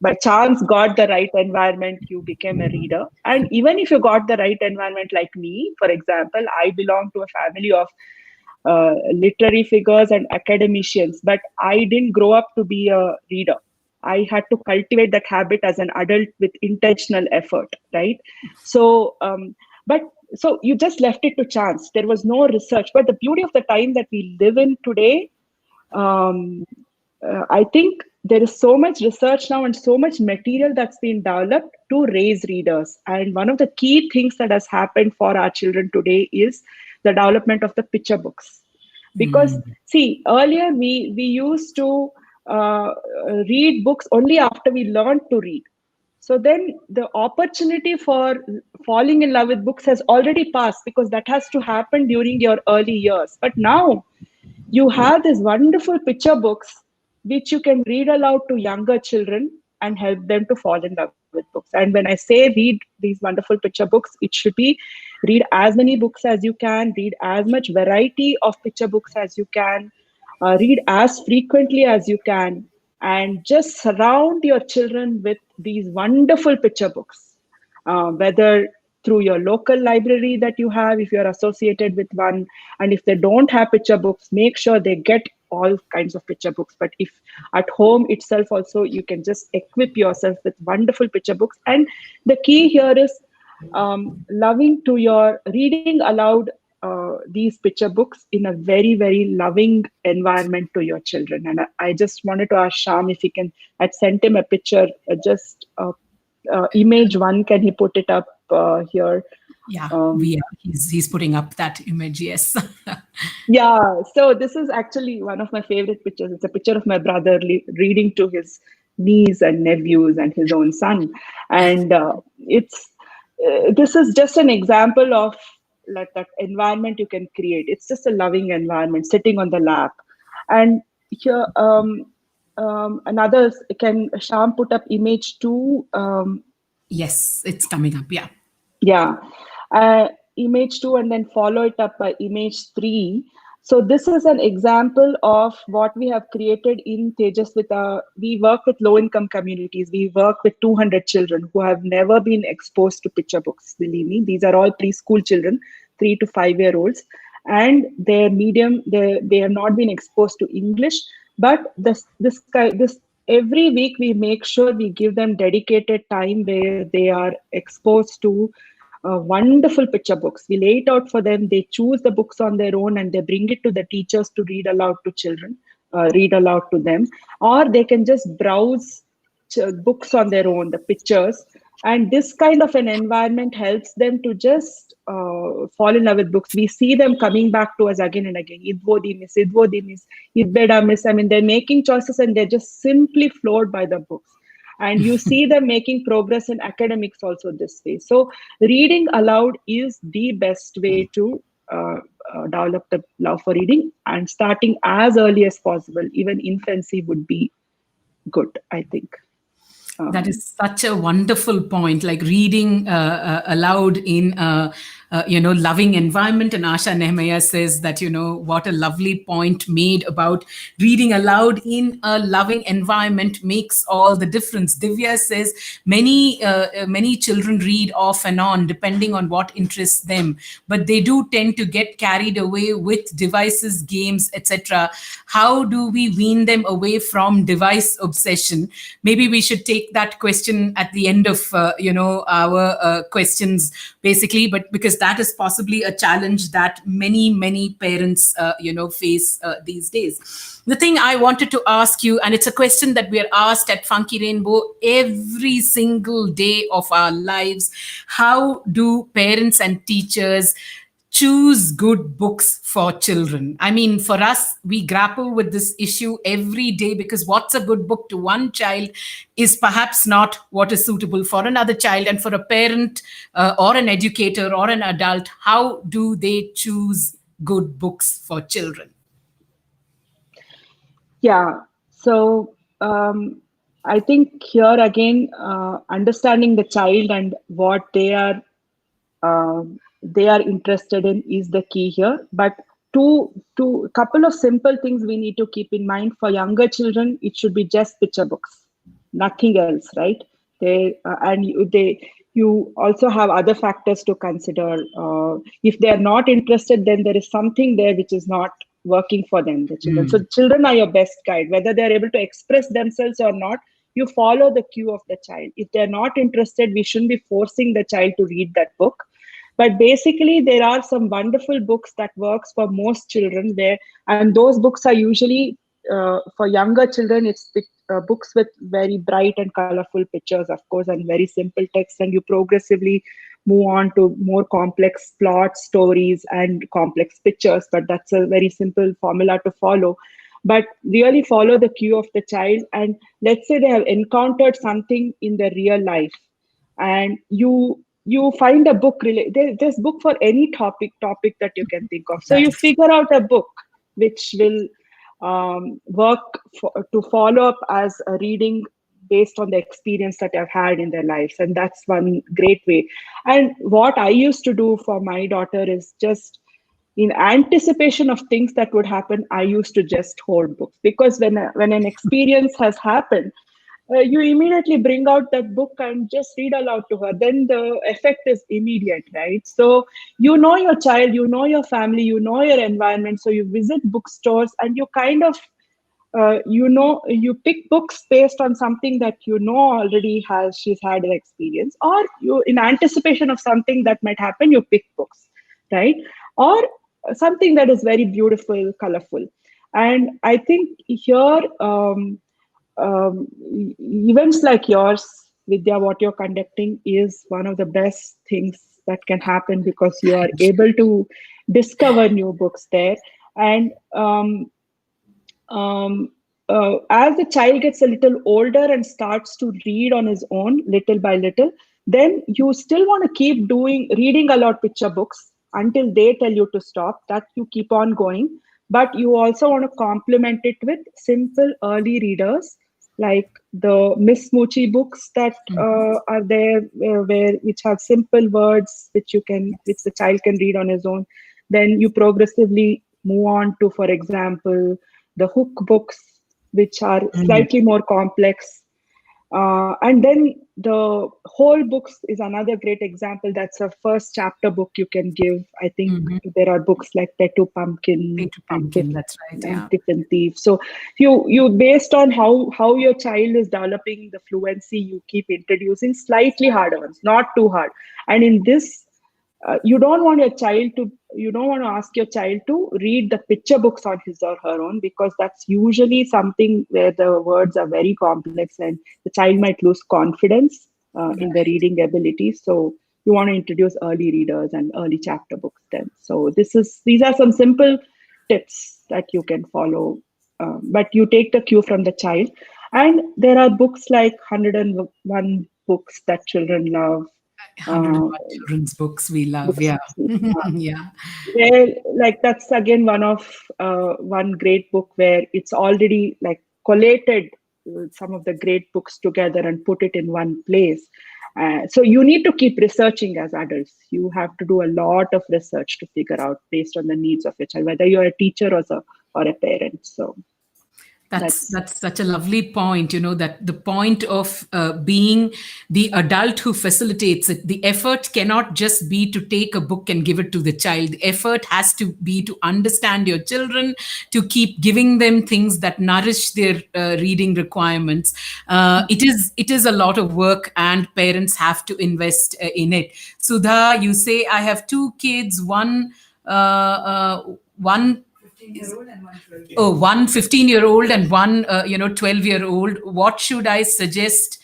by chance got the right environment, you became a reader. And even if you got the right environment, like me, for example, I belong to a family of literary figures and academicians, but I didn't grow up to be a reader. I had to cultivate that habit as an adult with intentional effort, right? So, but so you just left it to chance. There was no research. But the beauty of the time that we live in today, um, I think there is so much research now and so much material that's been developed to raise readers. And one of the key things that has happened for our children today is the development of the picture books. Because, see, earlier we used to uh, read books only after we learned to read. So then the opportunity for falling in love with books has already passed, because that has to happen during your early years. But now you have these wonderful picture books which you can read aloud to younger children and help them to fall in love with books. And when I say read these wonderful picture books, it should be read as many books as you can, read as much variety of picture books as you can, read as frequently as you can, and just surround your children with these wonderful picture books, whether through your local library that you have, if you're associated with one. And if they don't have picture books, make sure they get all kinds of picture books. But if at home itself also, you can just equip yourself with wonderful picture books. And the key here is loving to your reading aloud these picture books in a very, very loving environment to your children. And I just wanted to ask Sham if he can, I'd sent him a picture, just image one. Can he put it up here? Yeah, Um, we are. He's putting up that image. Yes. yeah, so this is actually one of my favorite pictures. It's a picture of my brother reading to his niece and nephews and his own son. And it's this is just an example of like that environment you can create. It's just a loving environment sitting on the lap. And here, another, can Sham put up image two? Yes, it's coming up. Yeah. Yeah, image two, and then follow it up by image three. So this is an example of what we have created in Tejas with we work with low income communities. We work with 200 children who have never been exposed to picture books. Believe me, these are all preschool children, 3 to 5 year olds, and their medium, they have not been exposed to English. But this every week we make sure we give them dedicated time where they are exposed to wonderful picture books. We lay it out for them. They choose the books on their own and they bring it to the teachers to read aloud to children, read aloud to them, or they can just browse books on their own, the pictures. And this kind of an environment helps them to just fall in love with books. We see them coming back to us again and again. Idvodi miss, idvodi miss, idbeda miss. I mean, they're making choices and they're just simply floored by the books. And you see them making progress in academics also this way. So reading aloud is the best way to develop the love for reading, and starting as early as possible. Even infancy would be good, I think. That is such a wonderful point. Like reading aloud in loving environment. And Asha Nehemiah says that, what a lovely point made about reading aloud in a loving environment makes all the difference. Divya says many children read off and on depending on what interests them, but they do tend to get carried away with devices, games, etc. How do we wean them away from device obsession? Maybe we should take that question at the end of our questions, basically, but because that is possibly a challenge that many parents face these days. The thing I wanted to ask you, and it's a question that we are asked at Funky Rainbow every single day of our lives: how do parents and teachers choose good books for children? I mean, for us, we grapple with this issue every day, because what's a good book to one child is perhaps not what is suitable for another child. And for a parent or an educator or an adult, how do they choose good books for children? Yeah. So I think here again, understanding the child and what they are interested in is the key here. But two couple of simple things we need to keep in mind for younger children. It should be just picture books, nothing else, right? You also have other factors to consider. If they are not interested, then there is something there which is not working for them, the children. So children are your best guide, whether they are able to express themselves or not. You follow the cue of the child. If they're not interested, we shouldn't be forcing the child to read that book. But basically there are some wonderful books that works for most children there, and those books are usually for younger children. It's books with very bright and colorful pictures, of course, and very simple text, and you progressively move on to more complex plot stories and complex pictures, but that's a very simple formula to follow. But really follow the cue of the child, and let's say they have encountered something in their real life, and you find a book there's book for any topic that you can think of. So That you is figure out a book which will work to follow up as a reading based on the experience that I've had in their lives, and that's one great way. And what I used to do for my daughter is just in anticipation of things that would happen, I used to just hold books, because when an experience has happened, you immediately bring out that book and just read aloud to her. Then the effect is immediate, right? So you know your child, you know your family, you know your environment. So you visit bookstores and you kind of you pick books based on something that you know already has she's had an experience, or you in anticipation of something that might happen, you pick books, right? Or something that is very beautiful, colorful. And I think here um, events like yours, Vidya, what you're conducting is one of the best things that can happen, because you are able to discover new books there. And as the child gets a little older and starts to read on his own little by little, then you still want to keep doing reading aloud picture books until they tell you to stop. That you keep on going, but you also want to complement it with simple early readers like the Miss Moochie books that are there, where which have simple words which the child can read on his own. Then you progressively move on to, for example, the hook books, which are slightly more complex. And then the whole books is another great example. That's a first chapter book you can give. I think there are books like Tattoo Pumpkin Peter and Pumpkin. That's right. Yeah. Tiffin Thief. So you based on how your child is developing the fluency, you keep introducing slightly harder ones, not too hard. And in this, you don't want to ask your child to read the picture books on his or her own, because that's usually something where the words are very complex and the child might lose confidence in the reading ability. So you want to introduce early readers and early chapter books then. So these are some simple tips that you can follow, but you take the cue from the child. And there are books like 101 books that children love. 101 children's books we love. Books. Yeah. Yeah. Where, like, that's again one great book where it's already like collated some of the great books together and put it in one place. So you need to keep researching as adults. You have to do a lot of research to figure out based on the needs of your child, whether you're a teacher or a parent. So that's That's such a lovely point, that the point of being the adult who facilitates it. The effort cannot just be to take a book and give it to the child. The effort has to be to understand your children, to keep giving them things that nourish their reading requirements. It is a lot of work, and parents have to invest in it. Sudha, you say, I have two kids, one 15-year-old and one 12-year-old. What should I suggest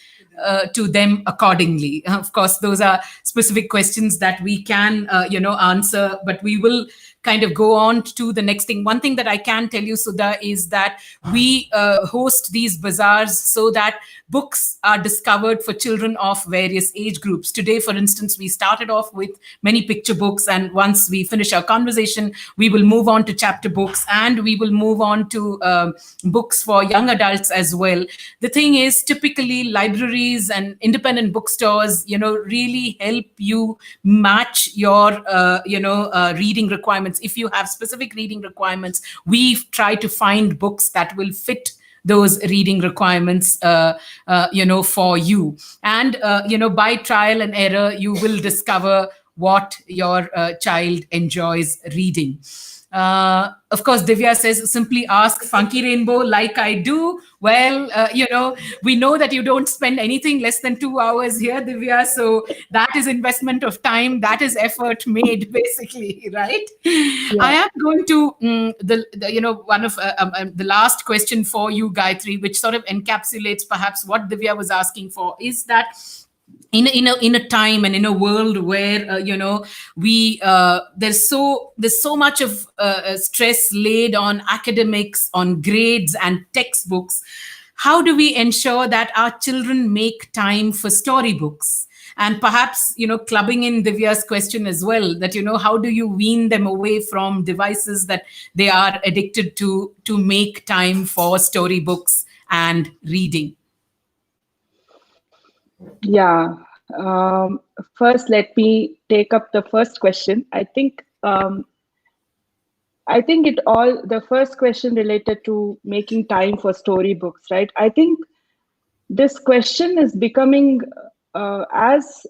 to them accordingly? Of course, those are specific questions that we can, answer, but we will kind of go on to the next thing. One thing that I can tell you, Sudha, is that we host these bazaars so that books are discovered for children of various age groups. Today, for instance, we started off with many picture books, and once we finish our conversation, we will move on to chapter books, and we will move on to books for young adults as well. The thing is, typically libraries and independent bookstores, really help you match your reading requirements. If you have specific reading requirements, we try to find books that will fit those reading requirements for you. And by trial and error, you will discover what your child enjoys reading. Of course, Divya says, simply ask Funky Rainbow like I do. Well, we know that you don't spend anything less than 2 hours here, Divya. So that is investment of time. That is effort made, basically, right? I Yeah. am going to one of the last question for you, Gayatri, which sort of encapsulates perhaps what Divya was asking for, is that in a time and in a world where we there's so much of stress laid on academics, on grades and textbooks. How do we ensure that our children make time for storybooks? And perhaps clubbing in Divya's question as well, that how do you wean them away from devices that they are addicted to make time for storybooks and reading? Yeah. First, let me take up the first question. I think it all, the first question related to making time for storybooks, right? I think this question is becoming as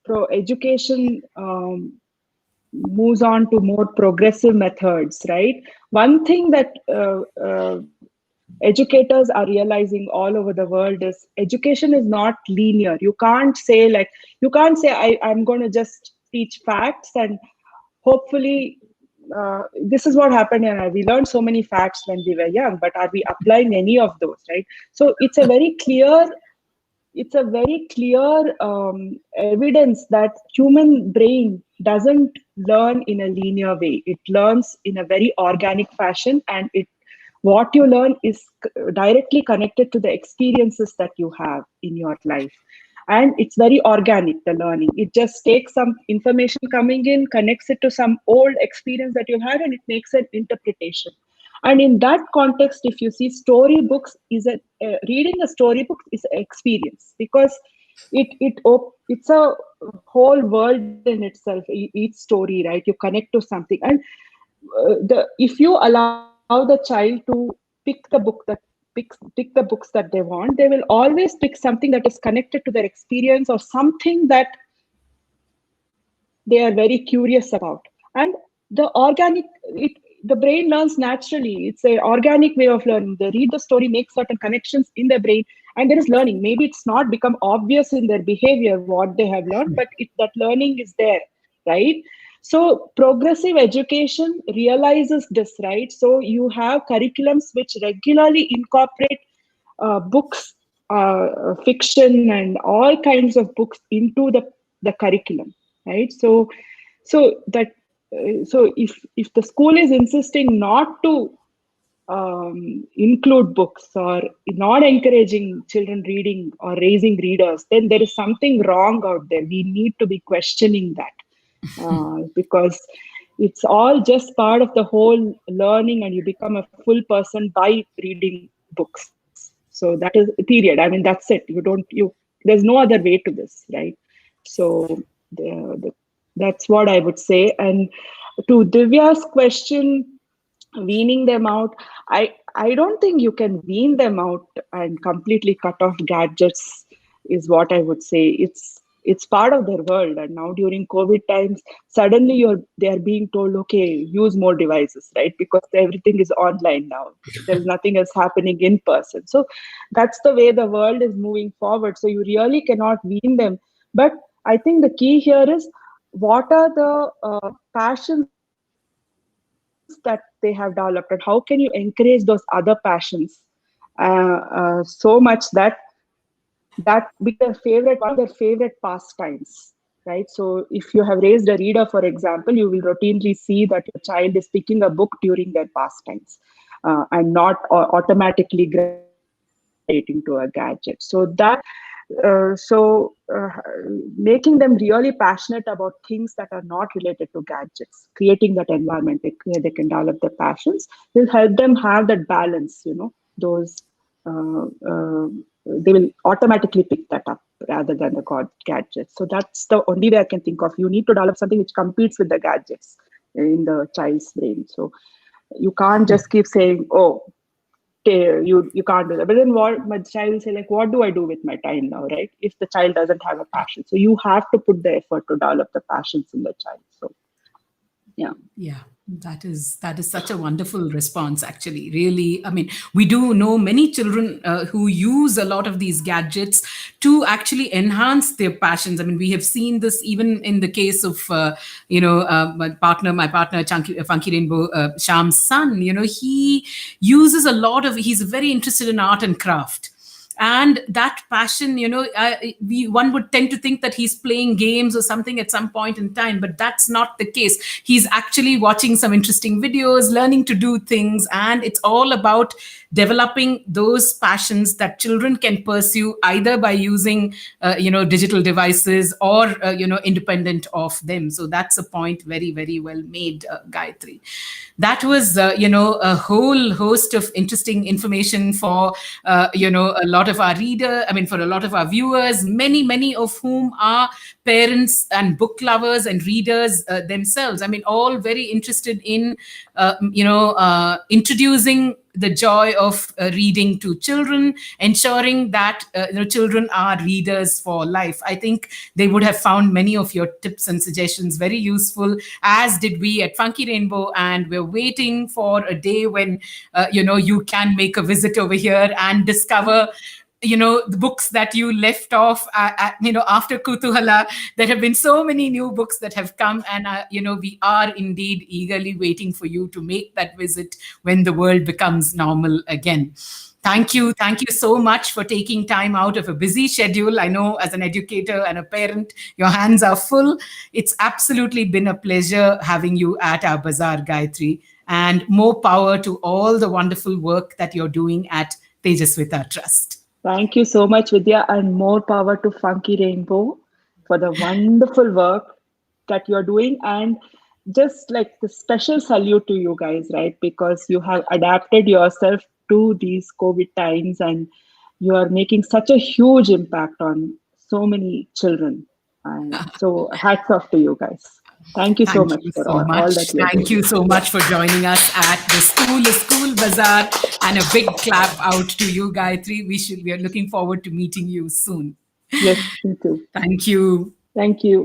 pro education moves on to more progressive methods, right? One thing that educators are realizing all over the world is education is not linear. You can't say I'm going to just teach facts and hopefully this is what happened. We learned so many facts when we were young, but are we applying any of those, right? So it's a very clear evidence that human brain doesn't learn in a linear way. It learns in a very organic fashion, and what you learn is directly connected to the experiences that you have in your life. And it's very organic, the learning. It just takes some information coming in, connects it to some old experience that you had, and it makes an interpretation. And in that context, if you see, storybooks is reading a storybook is an experience, because it's a whole world in itself. Each story, right? You connect to something, and the if you allow the child to pick the book that pick the books that they want, they will always pick something that is connected to their experience or something that they are very curious about. And the organic it, the brain learns naturally. It's an organic way of learning. They read the story, make certain connections in their brain, and there is learning. Maybe it's not become obvious in their behavior what they have learned, but that learning is there, right? So progressive education realizes this, right? So you have curriculums which regularly incorporate books, fiction, and all kinds of books into the curriculum, right? So if the school is insisting not to include books or not encouraging children reading or raising readers, then there is something wrong out there. We need to be questioning that because it's all just part of the whole learning, and you become a full person by reading books. So that is period. I mean, that's it. There's no other way to this, right? So that's what I would say. And to Divya's question, weaning them out, I don't think you can wean them out and completely cut off gadgets, is what I would say. It's part of their world, and now during COVID times, suddenly they are being told, okay, use more devices, right? Because everything is online now. There's nothing else happening in person. So that's the way the world is moving forward. So you really cannot wean them. But I think the key here is, what are the passions that they have developed, and how can you encourage those other passions so much that that became their favorite, one of their favorite pastimes, right? So if you have raised a reader, for example, you will routinely see that your child is picking a book during their pastimes, and not automatically gravitating to a gadget. So making them really passionate about things that are not related to gadgets, creating that environment where they can develop their passions, will help them have that balance. Those uh, uh, they will automatically pick that up rather than the gadgets. So that's the only way I can think of. You need to develop something which competes with the gadgets in the child's brain. So you can't just keep saying, "Oh, you can't do that." But then what my child will say, like, what do I do with my time now, right? If the child doesn't have a passion, so you have to put the effort to develop the passions in the child. So yeah. Yeah, that is such a wonderful response. Actually, really, I mean, we do know many children who use a lot of these gadgets to actually enhance their passions. I mean, we have seen this even in the case of my partner, Funky Rainbow, Sham's son. He uses a lot of. He's very interested in art and craft, and that passion, one would tend to think that he's playing games or something at some point in time, but that's not the case. He's actually watching some interesting videos, learning to do things, and it's all about developing those passions that children can pursue either by using digital devices or independent of them. So that's a point very, very well made, Gayatri. That was a whole host of interesting information for a lot of our for a lot of our viewers, many of whom are parents and book lovers and readers themselves. I mean, all very interested in introducing the joy of reading to children, ensuring that children are readers for life. I think they would have found many of your tips and suggestions very useful, as did we at Funky Rainbow. And we're waiting for a day when you can make a visit over here and discover the books that you left off after Kutuhala. There have been so many new books that have come, and we are indeed eagerly waiting for you to make that visit when the world becomes normal again. Thank you so much for taking time out of a busy schedule. I know, as an educator and a parent, your hands are full. It's absolutely been a pleasure having you at our Buzzaar, Gayatri, and more power to all the wonderful work that you're doing at Tejaswita Trust. Thank you so much, Vidya, and more power to Funky Rainbow for the wonderful work that you're doing. And just like the special salute to you guys, right? Because you have adapted yourself to these COVID times, and you are making such a huge impact on so many children. And so hats off to you guys. Thank you so Thank much you for so all much. that you're Thank doing. you so much for joining us at the School Bazaar, and a big clap out to you, Gayatri. We are looking forward to meeting you soon. Yes, me too. Thank you. Thank you.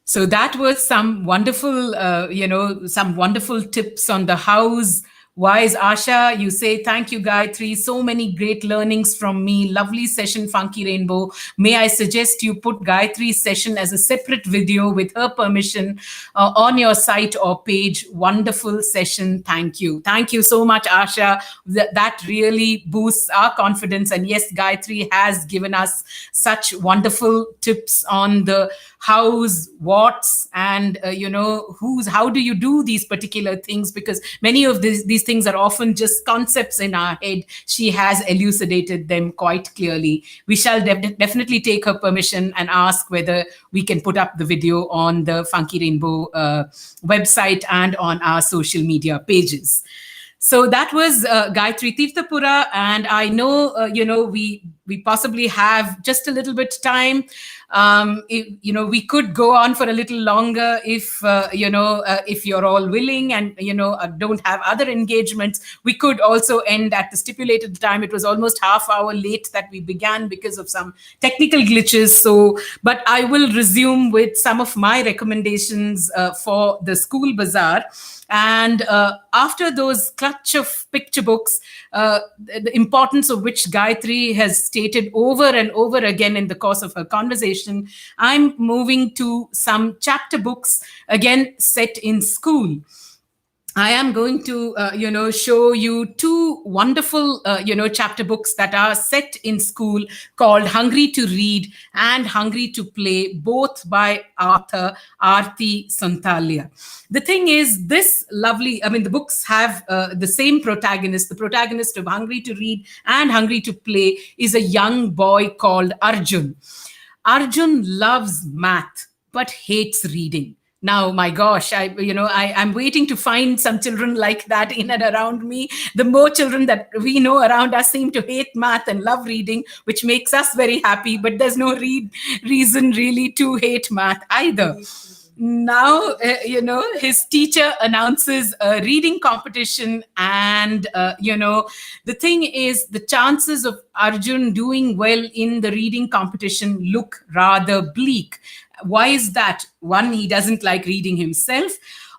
So that was some wonderful tips on the house. Wise Asha, you say, thank you, Gayatri. So many great learnings from me. Lovely session, Funky Rainbow. May I suggest you put Gayatri's session as a separate video with her permission on your site or page. Wonderful session. Thank you. Thank you so much, Asha. That really boosts our confidence. And yes, Gayatri has given us such wonderful tips on the hows, what's, and who's. How do you do these particular things? Because many of these things are often just concepts in our head. She has elucidated them quite clearly. We shall definitely take her permission and ask whether we can put up the video on the Funky Rainbow website and on our social media pages. So that was Gayatri Tirthapura, and I know we possibly have just a little bit time. We could go on for a little longer if you're all willing, and don't have other engagements. We could also end at the stipulated time. It was almost half hour late that we began because of some technical glitches. So, but I will resume with some of my recommendations for the School Bazaar. And after those clutch of picture books, the importance of which Gayatri has stated over and over again in the course of her conversation, I'm moving to some chapter books, again set in school. I am going to, show you two wonderful, chapter books that are set in school called Hungry to Read and Hungry to Play, both by author Aarti Santalia. The thing is, this lovely, I mean, the books have the same protagonist. The protagonist of Hungry to Read and Hungry to Play is a young boy called Arjun. Arjun loves math but hates reading. Now, my gosh, I'm waiting to find some children like that in and around me. The more children that we know around us seem to hate math and love reading, which makes us very happy. But there's no reason really to hate math either. Now, his teacher announces a reading competition, and the thing is, the chances of Arjun doing well in the reading competition look rather bleak. Why is that? One, he doesn't like reading himself.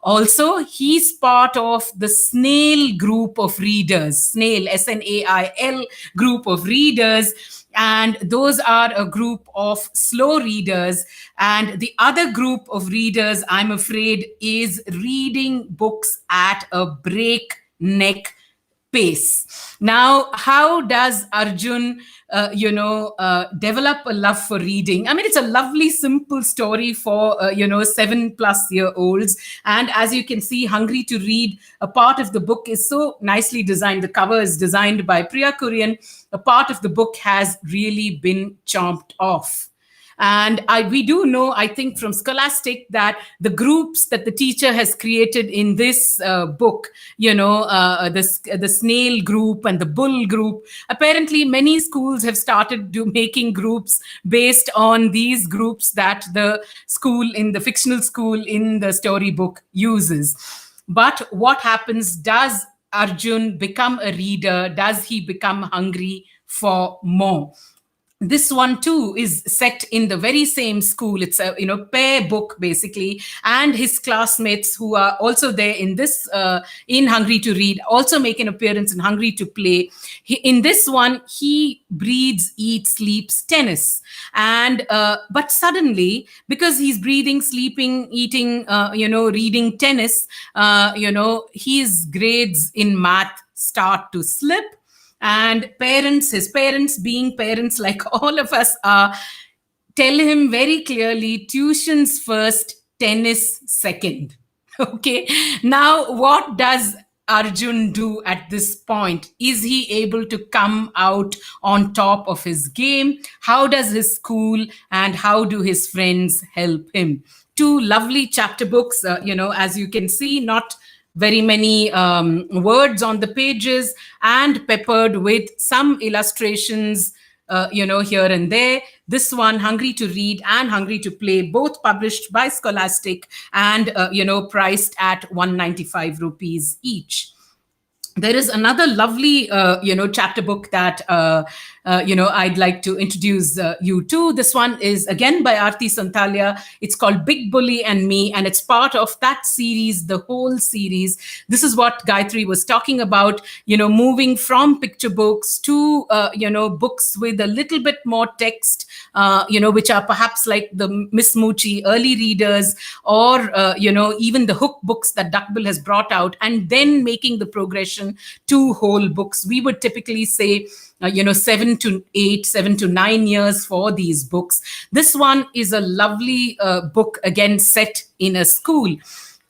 Also, he's part of the snail group of readers, snail, SNAIL group of readers. And those are a group of slow readers. And the other group of readers, I'm afraid, is reading books at a breakneck pace. Now, how does Arjun, develop a love for reading? I mean, it's a lovely, simple story for, 7+ year olds. And as you can see, Hungry to Read, a part of the book is so nicely designed. The cover is designed by Priya Kurian. A part of the book has really been chomped off. And we do know, I think, from Scholastic that the groups that the teacher has created in this book, the snail group and the bull group, apparently many schools have started making groups based on these groups that the school, in the fictional school in the storybook, uses. But what happens? Does Arjun become a reader? Does he become hungry for more? This one too is set in the very same school. It's a pair book basically, and his classmates who are also there in this in Hungry to Read also make an appearance in Hungry to Play. In this one, he breathes, eats, sleeps tennis, and but suddenly, because he's breathing, sleeping, eating, reading tennis, his grades in math start to slip. And his parents, being parents like all of us are, tell him very clearly, tuitions first, tennis second. Okay. Now, what does Arjun do at this point? Is he able to come out on top of his game? How does his school and how do his friends help him? Two lovely chapter books, as you can see, not very many words on the pages, and peppered with some illustrations, here and there. This one, Hungry to Read and Hungry to Play, both published by Scholastic and, priced at 195 rupees each. There is another lovely, chapter book that, I'd like to introduce you to. This one is again by Aarti Santalia. It's called Big Bully and Me, and it's part of that series, the whole series. This is what Gayatri was talking about, moving from picture books to, books with a little bit more text, which are perhaps like the Miss Moochie early readers, or, even the hook books that Duckbill has brought out, and then making the progression to whole books. We would typically say, 7 to 8, 7 to 9 years for these books. This one is a lovely book, again, set in a school.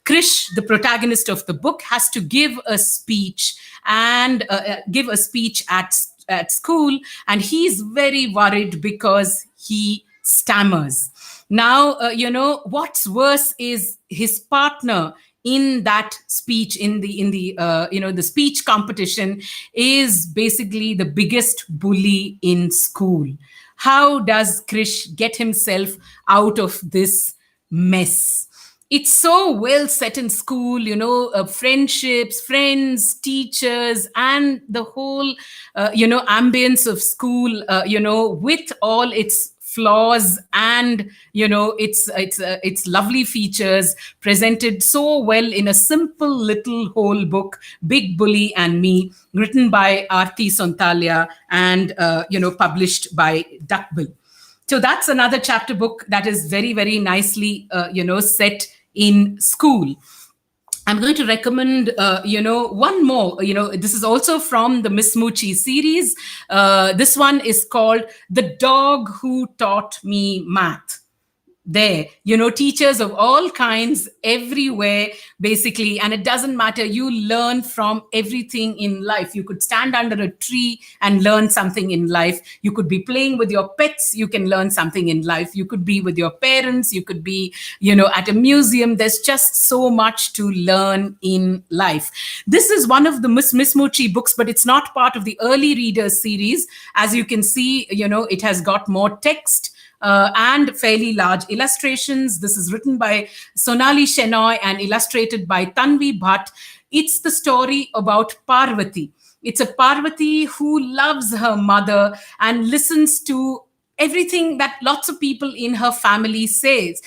Krish, the protagonist of the book, has to give a speech and at school, and he's very worried because he stammers. Now, what's worse is his partner in that speech, in the speech competition, is basically the biggest bully in school. How does Krish get himself out of this mess? It's so well set in school, friendships, friends, teachers, and the whole, ambience of school, with all its flaws and its lovely features presented so well in a simple little whole book, Big Bully and Me, written by Aarti Santalia and published by Duckbill. So that's another chapter book that is very, very nicely set in school. I'm going to recommend, one more. This is also from the Miss Moochie series. This one is called The Dog Who Taught Me Math. There, teachers of all kinds everywhere, basically, and it doesn't matter. You learn from everything in life. You could stand under a tree and learn something in life. You could be playing with your pets, you can learn something in life. You could be with your parents, you could be, at a museum. There's just so much to learn in life. This is one of the Miss Mochi books, but it's not part of the early readers series. As you can see, it has got more text and fairly large illustrations. This is written by Sonali Shenoy and illustrated by Tanvi Bhatt. It's the story about Parvati. It's a Parvati who loves her mother and listens to everything that lots of people in her family says.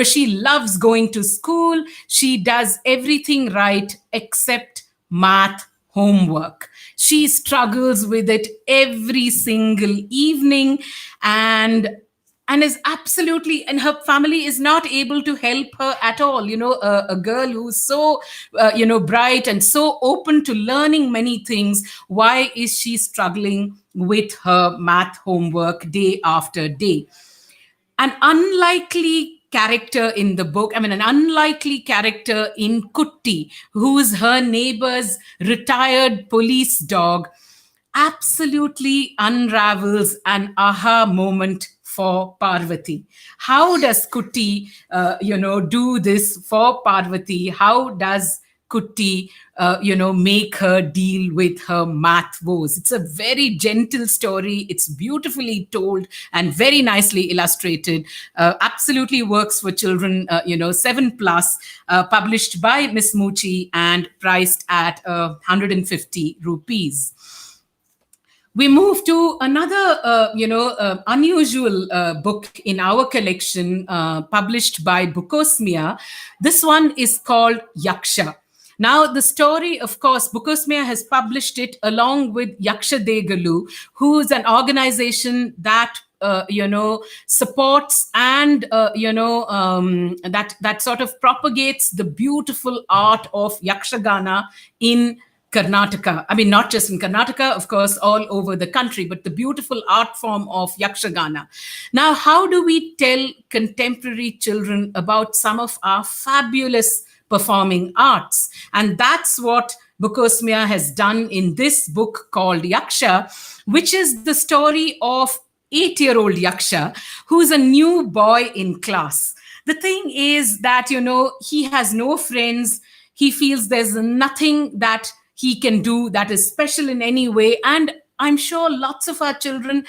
She loves going to school. She does everything right except math homework. She struggles with it every single evening, and is absolutely, and her family is not able to help her at all. A girl who's so bright and so open to learning many things, why is she struggling with her math homework day after day? An unlikely character in the book, an unlikely character in Kutti, who's her neighbor's retired police dog, absolutely unravels an aha moment for Parvati. How does Kutti, do this for Parvati? How does Kutti, make her deal with her math woes? It's a very gentle story. It's beautifully told and very nicely illustrated. Absolutely works for children, 7+, published by Miss Moochie and priced at 150 rupees. We move to another, unusual book in our collection, published by Bukosmia. This one is called Yaksha. Now, the story, of course, Bukosmia has published it along with Yaksha Degalu, who is an organization that supports and that sort of propagates the beautiful art of yakshagana in Karnataka. Not just in Karnataka, of course, all over the country, but the beautiful art form of yakshagana. Now, how do we tell contemporary children about some of our fabulous performing arts? And that's what Bukosmia has done in this book called Yaksha, which is the story of 8-year-old Yaksha, who's a new boy in class. The thing is that, he has no friends. He feels there's nothing that he can do that is special in any way. And I'm sure lots of our children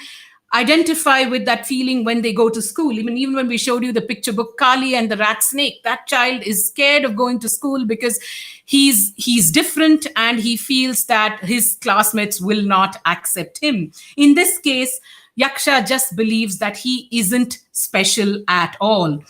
identify with that feeling when they go to school. Even when we showed you the picture book Kali and the Rat Snake, that child is scared of going to school because he's different and he feels that his classmates will not accept him. In this case, Yaksha just believes that he isn't special at all.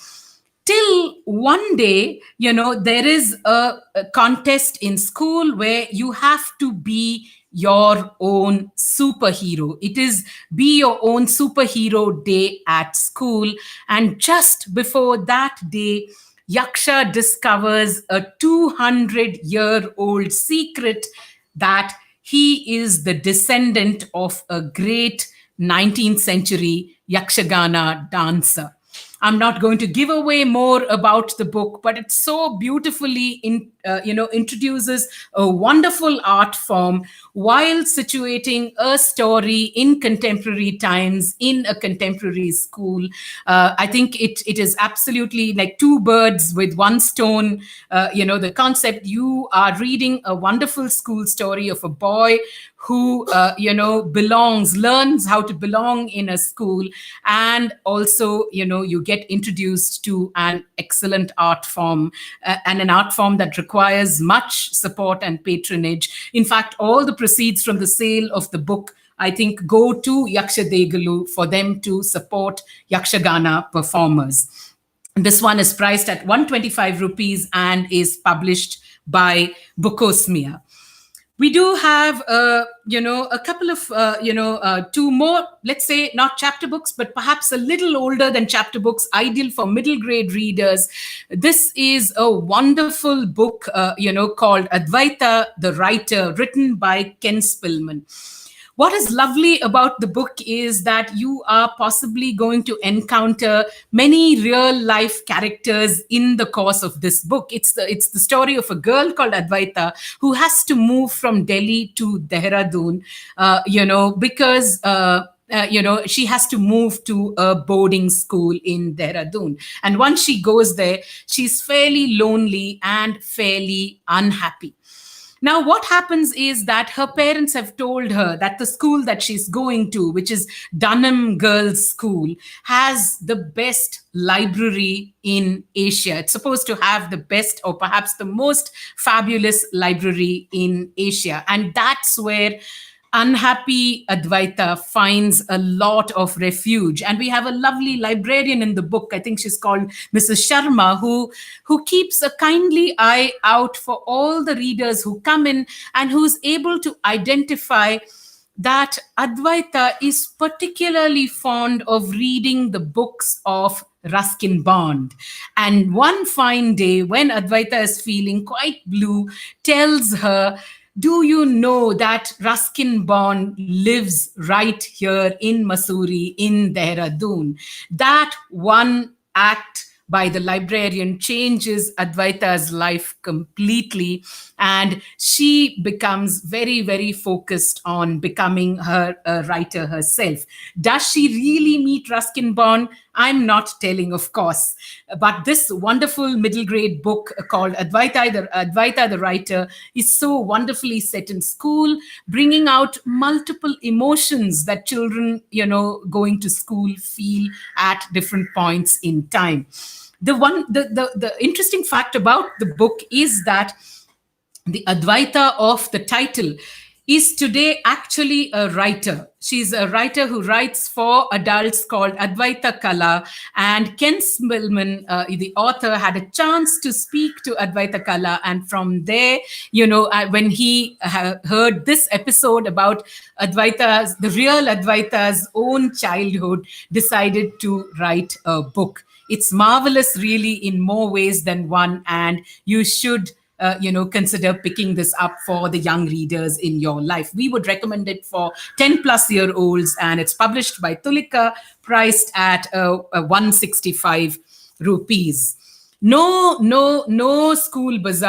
Till one day, there is a contest in school where you have to be your own superhero. It is Be Your Own Superhero Day at school. And just before that day, Yaksha discovers a 200-year-old secret that he is the descendant of a great 19th century Yakshagana dancer. I'm not going to give away more about the book, but it so beautifully introduces a wonderful art form while situating a story in contemporary times in a contemporary school. I think it is absolutely like two birds with one stone. The concept, you are reading a wonderful school story of a boy who learns how to belong in a school, and also you get introduced to an excellent art form, and an art form that requires much support and patronage. In fact, all the proceeds from the sale of the book, I think, go to Yaksha Degalu for them to support Yakshagana performers. This one is priced at 125 rupees and is published by Bukosmia. We do have a couple of two more, let's say, not chapter books, but perhaps a little older than chapter books, ideal for middle grade readers. This is a wonderful book called Advaita the Writer, written by Ken Spillman. What is lovely about the book is that you are possibly going to encounter many real life characters in the course of this book. It's the story of a girl called Advaita who has to move from Delhi to Dehradun, because she has to move to a boarding school in Dehradun. And once she goes there, she's fairly lonely and fairly unhappy. Now, what happens is that her parents have told her that the school that she's going to, which is Dunham Girls School, has the best library in Asia. It's supposed to have the best or perhaps the most fabulous library in Asia. And that's where unhappy Advaita finds a lot of refuge. And we have a lovely librarian in the book. I think she's called Mrs. Sharma, who keeps a kindly eye out for all the readers who come in, and who's able to identify that Advaita is particularly fond of reading the books of Ruskin Bond. And one fine day, when Advaita is feeling quite blue, tells her, do you know that Ruskin Bond lives right here in Mussoorie, in Dehradun? That one act by the librarian changes Advaita's life completely, and she becomes very, very focused on becoming a writer herself. Does she really meet Ruskin Bond? I'm not telling, of course. But this wonderful middle grade book called Advaita the Writer is so wonderfully set in school, bringing out multiple emotions that children, going to school feel at different points in time. The interesting fact about the book is that the Advaita of the title is today actually a writer. She's a writer who writes for adults called Advaita Kala. And Ken Spillman, the author, had a chance to speak to Advaita Kala. And from there, when he heard this episode about the real Advaita's own childhood, decided to write a book. It's marvelous, really, in more ways than one. And you should consider picking this up for the young readers in your life. We would recommend it for 10 plus year olds, and it's published by Tulika, priced at 165 rupees. No school is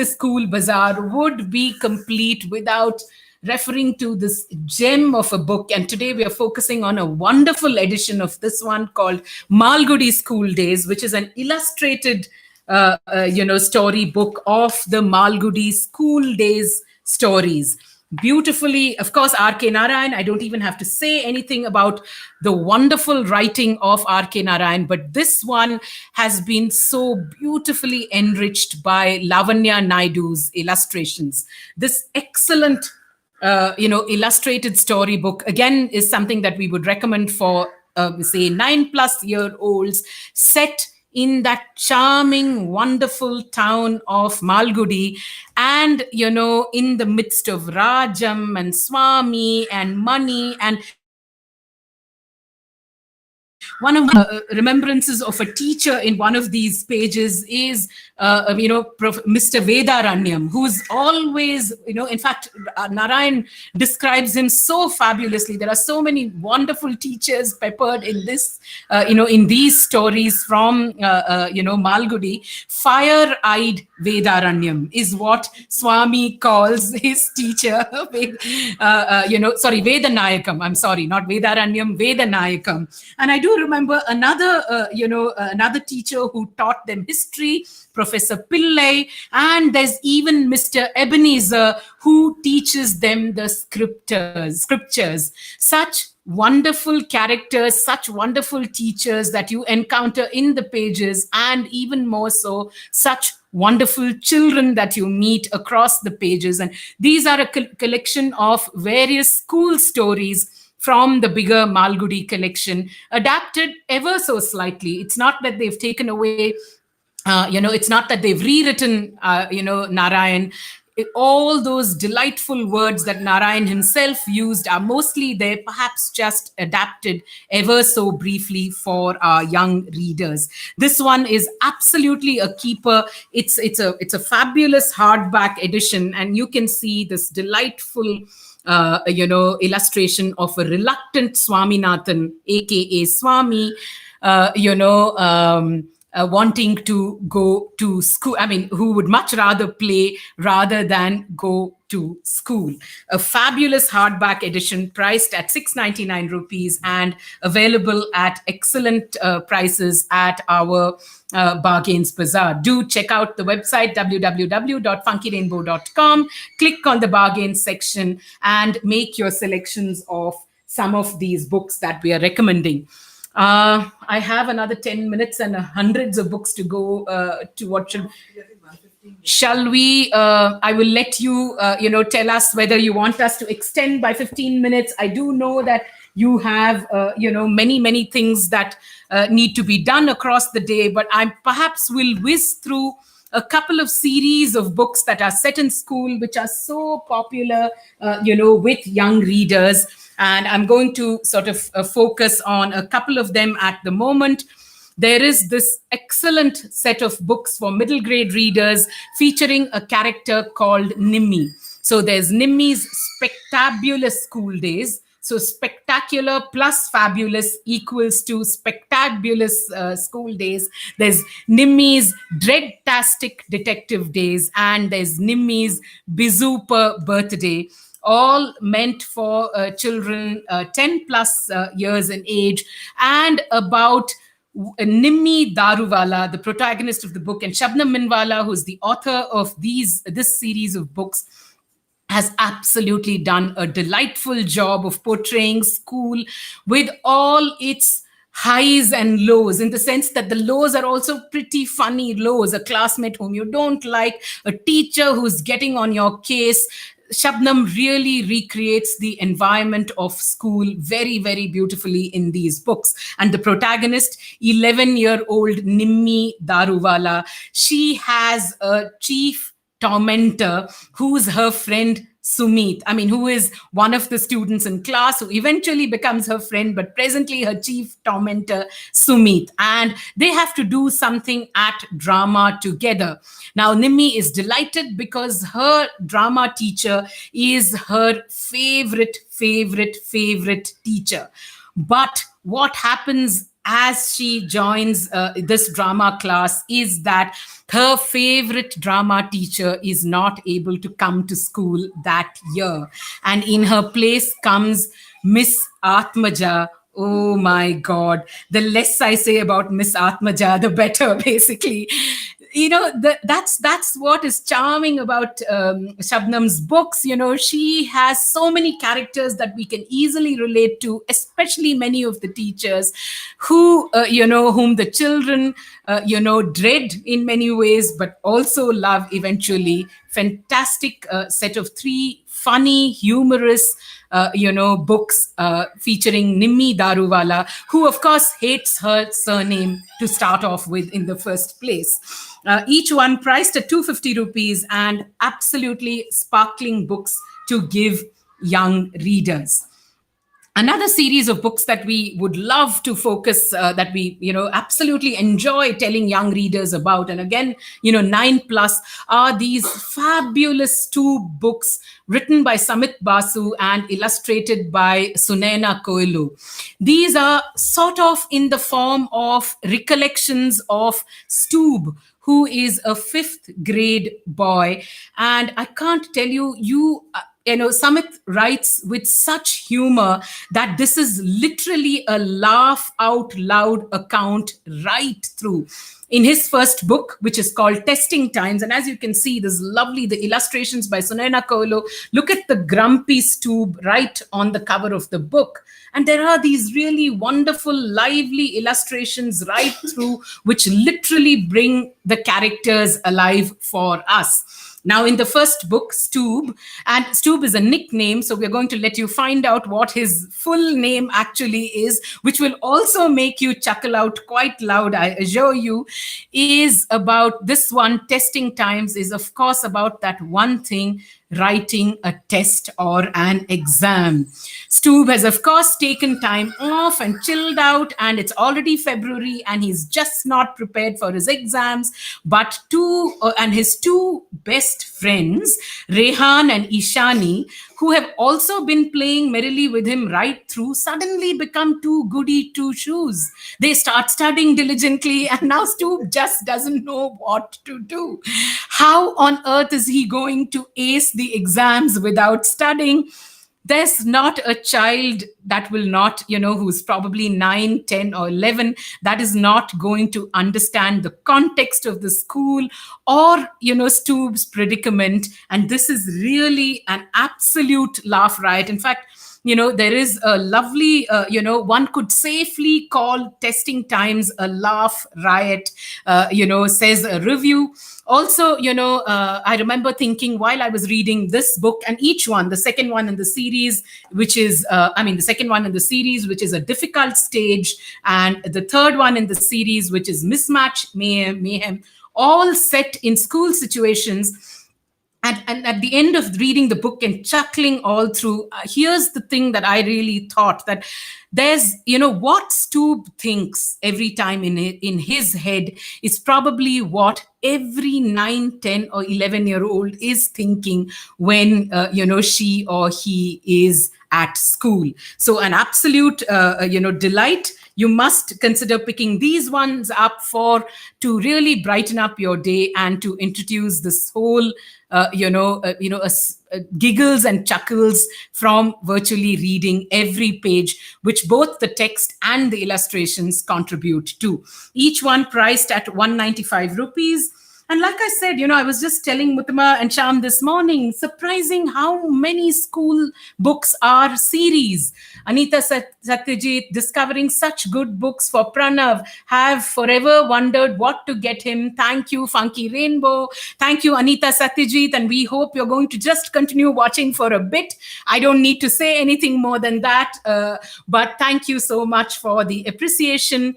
school bazaar would be complete without referring to this gem of a book. And today we are focusing on a wonderful edition of this one called Malgudi School Days, which is an illustrated story book of the Malgudi School Days stories. Beautifully, of course, R.K. Narayan. I don't even have to say anything about the wonderful writing of R.K. Narayan, but this one has been so beautifully enriched by Lavanya Naidu's illustrations. This excellent illustrated storybook, again, is something that we would recommend for, say, 9+ year olds, set in that charming, wonderful town of Malgudi, and, in the midst of Rajam and Swami and money. And one of the remembrances of a teacher in one of these pages is, Mr. Vedaranyam, who's always, in fact, Narayan describes him so fabulously. There are so many wonderful teachers peppered in this, in these stories from, Malgudi. Fire-eyed Vedaranyam is what Swami calls his teacher. Vedanayakam. I'm sorry, not Vedaranyam, Vedanayakam. And I do remember another teacher who taught them history, Professor Pillai, and there's even Mr. Ebenezer who teaches them the scriptures. Such wonderful characters, such wonderful teachers that you encounter in the pages, and even more so, such wonderful children that you meet across the pages. And these are a collection of various school stories from the bigger Malgudi collection, adapted ever so slightly. It's not that they've taken away, it's not that they've rewritten, Narayan. all those delightful words that Narayan himself used are mostly there, perhaps just adapted ever so briefly for our young readers. This one is absolutely a keeper. It's a fabulous hardback edition, and you can see this delightful illustration of a reluctant Swaminathan, aka Swami, wanting to go to school. I mean, who would much rather play rather than go to school. A fabulous hardback edition priced at 699 rupees and available at excellent prices at our Bargains Buzzaar. Do check out the website www.funkyrainbow.com. Click on the bargains section and make your selections of some of these books that we are recommending. I have another 10 minutes and hundreds of books to go to watch. Shall we? I will let you, tell us whether you want us to extend by 15 minutes. I do know that you have, many, many things that need to be done across the day, but I perhaps will whiz through a couple of series of books that are set in school, which are so popular, with young readers. And I'm going to sort of focus on a couple of them at the moment. There is this excellent set of books for middle grade readers featuring a character called Nimmi. So there's Nimmi's Spectabulous School Days. So spectacular plus fabulous equals to spectabulous school days. There's Nimmi's Dreadtastic Detective Days, and there's Nimmi's Bizuper Birthday, all meant for children 10 plus years in age, and about Nimmi Daruwala, the protagonist of the book, and Shabnam Minwala, who's the author of this series of books, has absolutely done a delightful job of portraying school with all its highs and lows, in the sense that the lows are also pretty funny lows. A classmate whom you don't like, a teacher who's getting on your case. Shabnam really recreates the environment of school very, very beautifully in these books. And the protagonist, 11-year-old Nimmi Daruwala, she has a chief tormentor who's her friend Sumit. I mean, who is one of the students in class who eventually becomes her friend, but presently her chief tormentor, Sumit. And they have to do something at drama together. Now, Nimmi is delighted because her drama teacher is her favorite teacher. But what happens as she joins this drama class is that her favorite drama teacher is not able to come to school that year. And in her place comes Miss Atmaja. Oh my God. The less I say about Miss Atmaja, the better, basically. That's what is charming about Shabnam's books. She has so many characters that we can easily relate to, especially many of the teachers who, whom the children, dread in many ways, but also love eventually. Fantastic set of 3 funny, humorous, books featuring Nimmi Daruwala, who of course hates her surname to start off with in the first place. Each one priced at 250 rupees, and absolutely sparkling books to give young readers. Another series of books that we would love to focus, that we, absolutely enjoy telling young readers about, and again, 9 plus, are these fabulous 2 books written by Samit Basu and illustrated by Sunaina Koilu. These are sort of in the form of recollections of Stoob, who is a 5th grade boy. And I can't tell you, Samit writes with such humor that this is literally a laugh out loud account right through. In his first book, which is called Testing Times, and as you can see, this lovely, the illustrations by Sunaina Koilu. Look at the grumpy Stoob right on the cover of the book. And there are these really wonderful, lively illustrations right through, which literally bring the characters alive for us. Now, in the first book, Stoob, and Stoob is a nickname, so we're going to let you find out what his full name actually is, which will also make you chuckle out quite loud, I assure you, is about this one. Testing times is, of course, about that one thing, writing a test or an exam. Stoob has, of course, taken time off and chilled out, and it's already February, and he's just not prepared for his exams. But his two best friends, Rehan and Ishani, who have also been playing merrily with him right through, suddenly become two goody two shoes. They start studying diligently, and now Stoob just doesn't know what to do. How on earth is he going to ace the exams without studying? There's not a child that will not, who's probably 9, 10, or 11, that is not going to understand the context of the school or, Stoob's predicament. And this is really an absolute laugh riot. In fact, there is a lovely, one could safely call testing times a laugh riot, says a review. Also, I remember thinking while I was reading this book, and each one, the second one in the series, which is, the second one in the series, which is a difficult stage, and the third one in the series, which is mismatch, mayhem, all set in school situations. And at the end of reading the book and chuckling all through, here's the thing that I really thought, that there's, what Stoob thinks every time in his head is probably what every 9, 10, or 11-year-old is thinking when, she or he is at school. So an absolute, delight. You must consider picking these ones up to really brighten up your day and to introduce this whole giggles and chuckles from virtually reading every page, which both the text and the illustrations contribute to. Each one priced at 195 rupees. And like I said, I was just telling Muttama and Sham this morning, surprising how many school books are series. Anita Satyajit, discovering such good books for Pranav, have forever wondered what to get him. Thank you, Funky Rainbow. Thank you, Anita Satyajit. And we hope you're going to just continue watching for a bit. I don't need to say anything more than that. But thank you so much for the appreciation.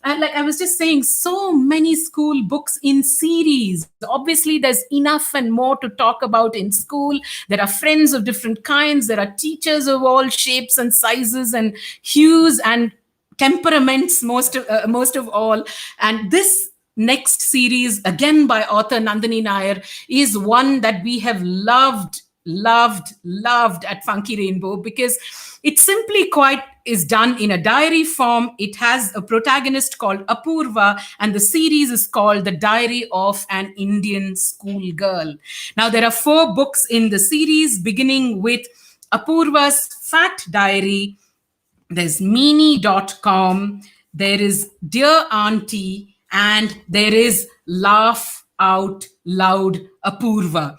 Like I was just saying, so many school books in series. Obviously, there's enough and more to talk about in school. There are friends of different kinds. There are teachers of all shapes and sizes and hues and temperaments, most of all. And this next series, again by author Nandini Nair, is one that we have loved at Funky Rainbow, because it simply quite is done in a diary form. It has a protagonist called Apurva, and the series is called The Diary of an Indian Schoolgirl. Now, there are 4 books in the series, beginning with Apurva's Fat Diary. There's Meanie.com, there is Dear Auntie, and there is Laugh Out Loud Apurva.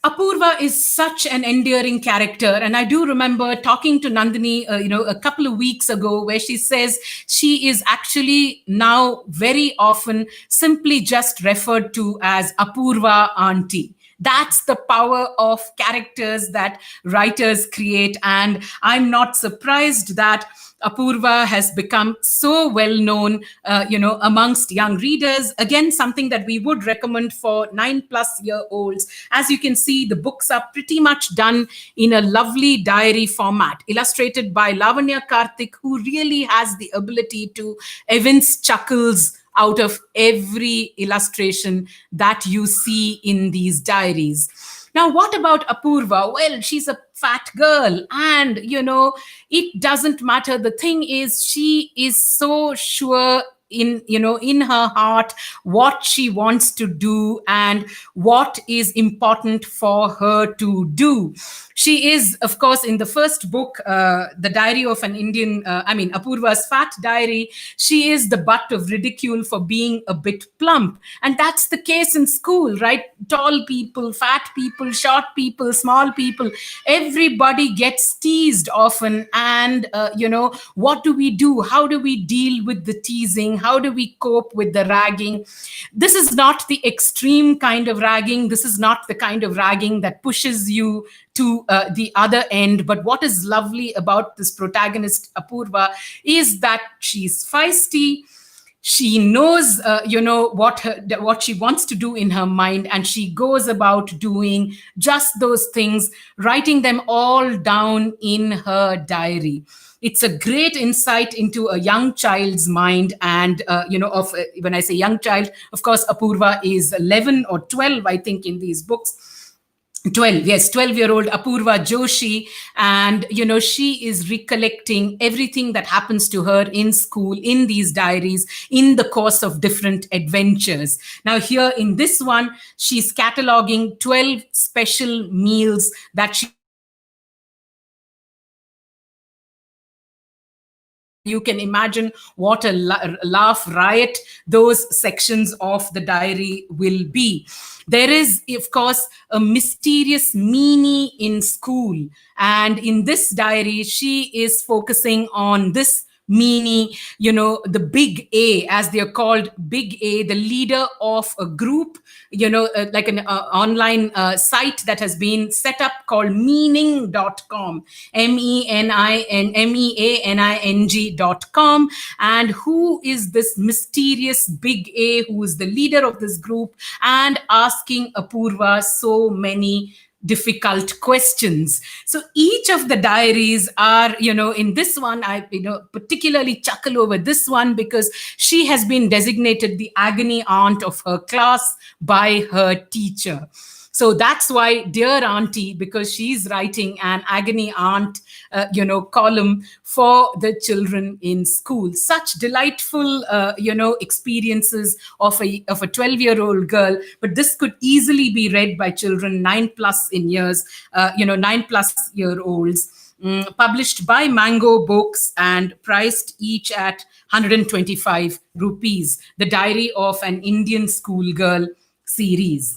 Apurva is such an endearing character. And I do remember talking to Nandini, a couple of weeks ago, where she says she is actually now very often simply just referred to as Apurva Auntie. That's the power of characters that writers create. And I'm not surprised that Apurva has become so well known, amongst young readers. Again, something that we would recommend for 9+-year-olds. As you can see, the books are pretty much done in a lovely diary format, illustrated by Lavanya Karthik, who really has the ability to evince chuckles out of every illustration that you see in these diaries. Now, what about Apurva? Well, she's a fat girl, and, it doesn't matter. The thing is, she is so sure in her heart what she wants to do and what is important for her to do. She is, of course, in the first book, The Diary of an Indian, Apurva's Fat Diary, she is the butt of ridicule for being a bit plump. And that's the case in school, right? Tall people, fat people, short people, small people, everybody gets teased often. And, what do we do? How do we deal with the teasing? How do we cope with the ragging? This is not the extreme kind of ragging. This is not the kind of ragging that pushes you to the other end. But what is lovely about this protagonist, Apurva, is that she's feisty. She knows what she wants to do in her mind, and she goes about doing just those things, writing them all down in her diary. It's a great insight into a young child's mind. And when I say young child, of course Apurva is 11 or 12, I think, in these books. 12, yes, 12-year-old Apurva Joshi. And she is recollecting everything that happens to her in school, in these diaries, in the course of different adventures. Now here in this one, she's cataloging 12 special meals that she used to eat in school. You can imagine what a laugh riot those sections of the diary will be. There is, of course, a mysterious meanie in school. And in this diary, she is focusing on this meanie, the big A, as they're called, big A, the leader of a group, like an online site that has been set up called meaning.com, meaning.com. And who is this mysterious big A who is the leader of this group and asking Apurva so many difficult questions? So each of the diaries are, in this one, I particularly chuckle over this one because she has been designated the agony aunt of her class by her teacher. So that's why, dear auntie, because she's writing an agony aunt, column for the children in school. Such delightful, experiences of a 12-year-old girl. But this could easily be read by children 9+ in years, 9+-year-olds. Published by Mango Books and priced each at 125 rupees. The Diary of an Indian Schoolgirl series.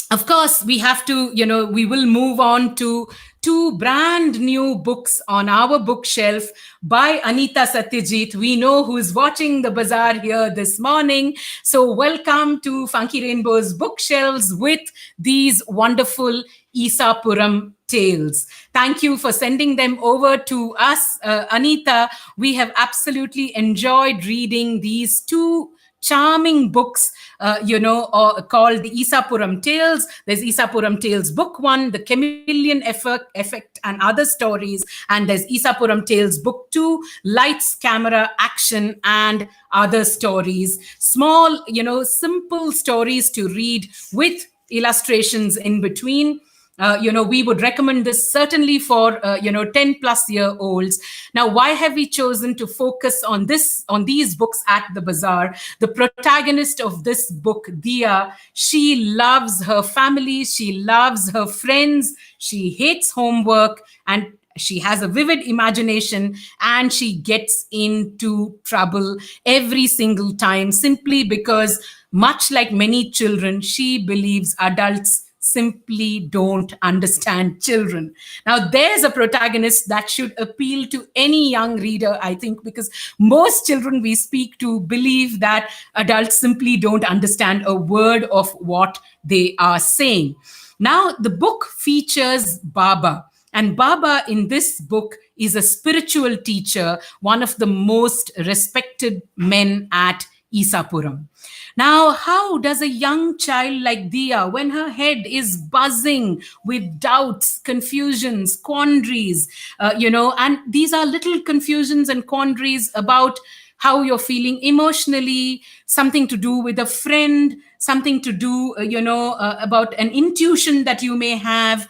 Of course, we have to, we will move on to two brand new books on our bookshelf by Anita Satyajit. We know who's watching the Buzzaar here this morning. So welcome to Funky Rainbow's bookshelves with these wonderful Isapuram tales. Thank you for sending them over to us, Anita. We have absolutely enjoyed reading these two charming books, called the Isapuram Tales. There's Isapuram Tales Book 1, The Chameleon Effect and Other Stories. And there's Isapuram Tales Book 2, Lights, Camera, Action and Other Stories. Small, simple stories to read with illustrations in between. We would recommend this certainly for 10+-year-olds. Now, why have we chosen to focus on these books at the Buzzaar? The protagonist of this book, Dia, she loves her family, she loves her friends, she hates homework, and she has a vivid imagination, and she gets into trouble every single time simply because, much like many children, she believes adults simply don't understand children. Now, there's a protagonist that should appeal to any young reader, I think, because most children we speak to believe that adults simply don't understand a word of what they are saying. Now, the book features Baba. And Baba in this book is a spiritual teacher, one of the most respected men at Isapuram. Now, how does a young child like Dia, when her head is buzzing with doubts, confusions, quandaries, and these are little confusions and quandaries about how you're feeling emotionally, something to do with a friend, something to do, about an intuition that you may have.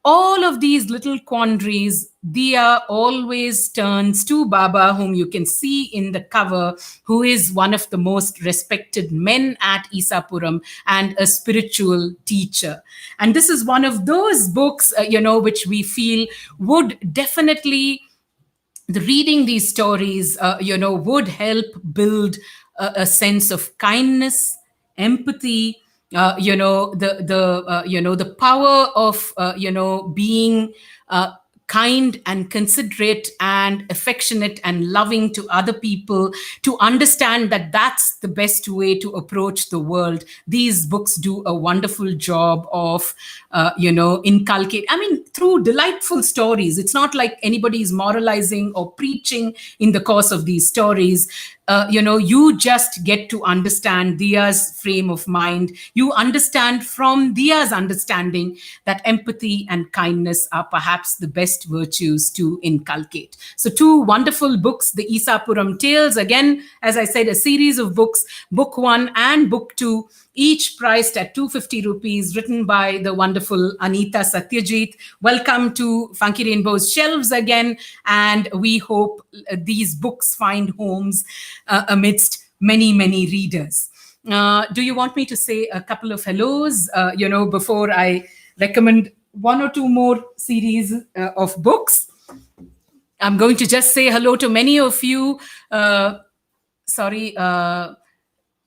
All of these little quandaries, Dia always turns to Baba, whom you can see in the cover, who is one of the most respected men at Isapuram and a spiritual teacher. And this is one of those books, which we feel would definitely, reading these stories, would help build a sense of kindness, empathy, the power of being kind and considerate and affectionate and loving to other people, to understand that that's the best way to approach the world. These books do a wonderful job of, inculcate. I mean, through delightful stories. It's not like anybody is moralizing or preaching in the course of these stories. You just get to understand Dia's frame of mind. You understand from Dia's understanding that empathy and kindness are perhaps the best virtues to inculcate. So, two wonderful books, the Isapuram Tales, again, as I said, a series of books, book one and book two, each priced at 250 rupees, written by the wonderful Anita Satyajit. Welcome to Funky Rainbow's shelves again, and we hope these books find homes amidst many, many readers. Do you want me to say a couple of hellos, before I recommend one or two more series of books? I'm going to just say hello to many of you.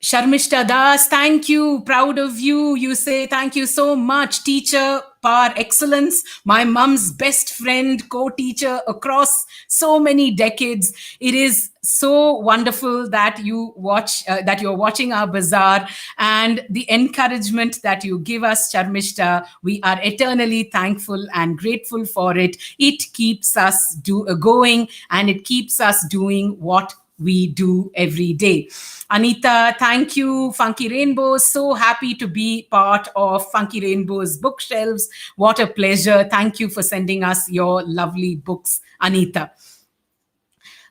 Sharmishta Das, thank you. Proud of you. You say thank you so much. Teacher par excellence. My mom's best friend, co-teacher across so many decades. It is so wonderful that you watch, that you're watching our Buzzaar, and the encouragement that you give us, Sharmishta. We are eternally thankful and grateful for it. It keeps us going, and it keeps us doing what we do every day. Anita, thank you. Funky Rainbow, so happy to be part of Funky Rainbow's bookshelves. What a pleasure. Thank you for sending us your lovely books, Anita.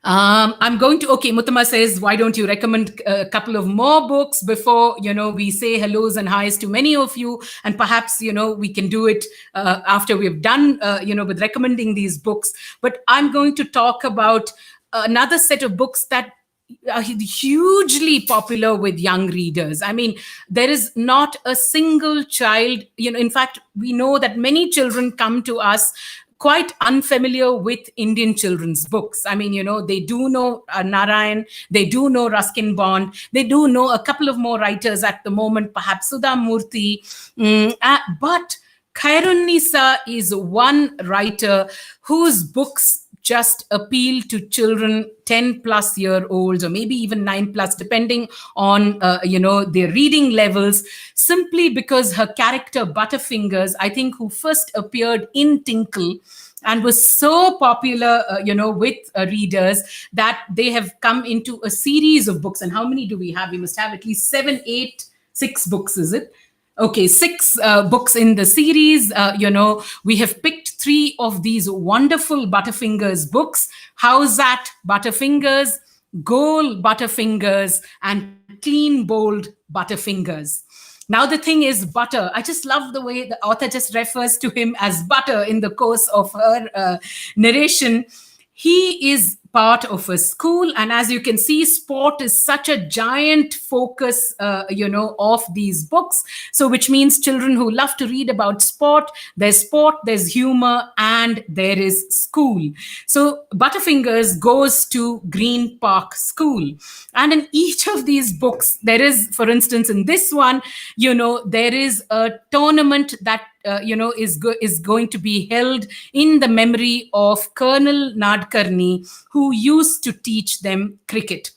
I'm going to, okay, Muttama says, why don't you recommend a couple of more books before, we say hellos and highs to many of you, and perhaps, we can do it after we've done, with recommending these books. But I'm going to talk about another set of books that are hugely popular with young readers. I mean, there is not a single child, in fact, we know that many children come to us quite unfamiliar with Indian children's books. I mean, they do know Narayan, they do know Ruskin Bond, they do know a couple of more writers at the moment, perhaps Sudha Murthy, but Khairun-Nisa is one writer whose books just appeal to children 10 plus year olds, or maybe even 9 plus, depending on their reading levels, simply because her character Butterfingers, I think, who first appeared in Tinkle and was so popular with readers, that they have come into a series of books. And how many do we have? We must have at least 7, 8, 6 books, is it? Okay, 6 books in the series. We have picked 3 of these wonderful Butterfingers books: How's That Butterfingers, Goal Butterfingers, and Clean Bold Butterfingers. Now, the thing is, Butter, I just love the way the author just refers to him as Butter in the course of her narration. He is part of a school, and as you can see, sport is such a giant focus of these books. So which means children who love to read about sport, there's humor, and there is school. So Butterfingers goes to Green Park School, and in each of these books there is, for instance, in this one, there is a tournament that is going to be held in the memory of Colonel Nadkarni, who used to teach them cricket.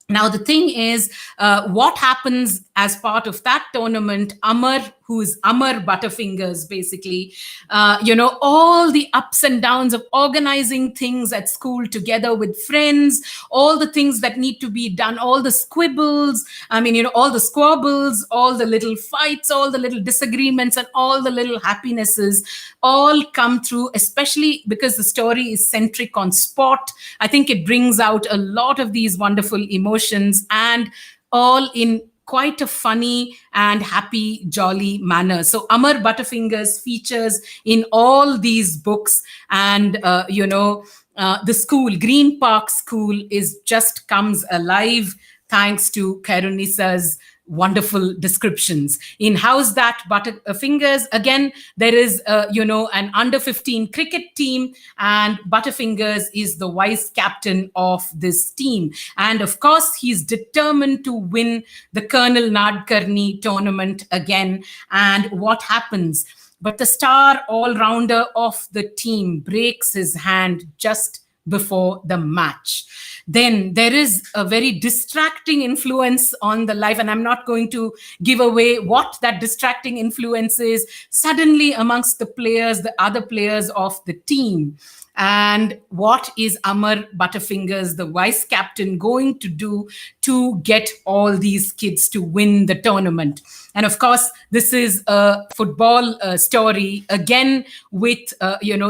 Now, the thing is, what happens as part of that tournament, Amar, who is Amar Butterfingers, basically, all the ups and downs of organizing things at school together with friends, all the things that need to be done, all the squibbles, all the squabbles, all the little fights, all the little disagreements, and all the little happinesses all come through, especially because the story is centric on sport. I think it brings out a lot of these wonderful emotions, and all in quite a funny and happy, jolly manner. So Amar Butterfingers features in all these books, and the school, Green Park School, is just comes alive thanks to Khairun-Nisa's wonderful descriptions. In How's That Butterfingers, again, there is an under 15 cricket team, and Butterfingers is the vice captain of this team, and of course he's determined to win the Colonel Nadkarni tournament again. And what happens? but the star all rounder of the team breaks his hand just before the match. Then there is a very distracting influence on the life, and I'm not going to give away what that distracting influence is. Suddenly, amongst the players, the other players of the team, and what is Amar Butterfingers, the vice captain, going to do to get all these kids to win the tournament? And of course, this is a football story, again with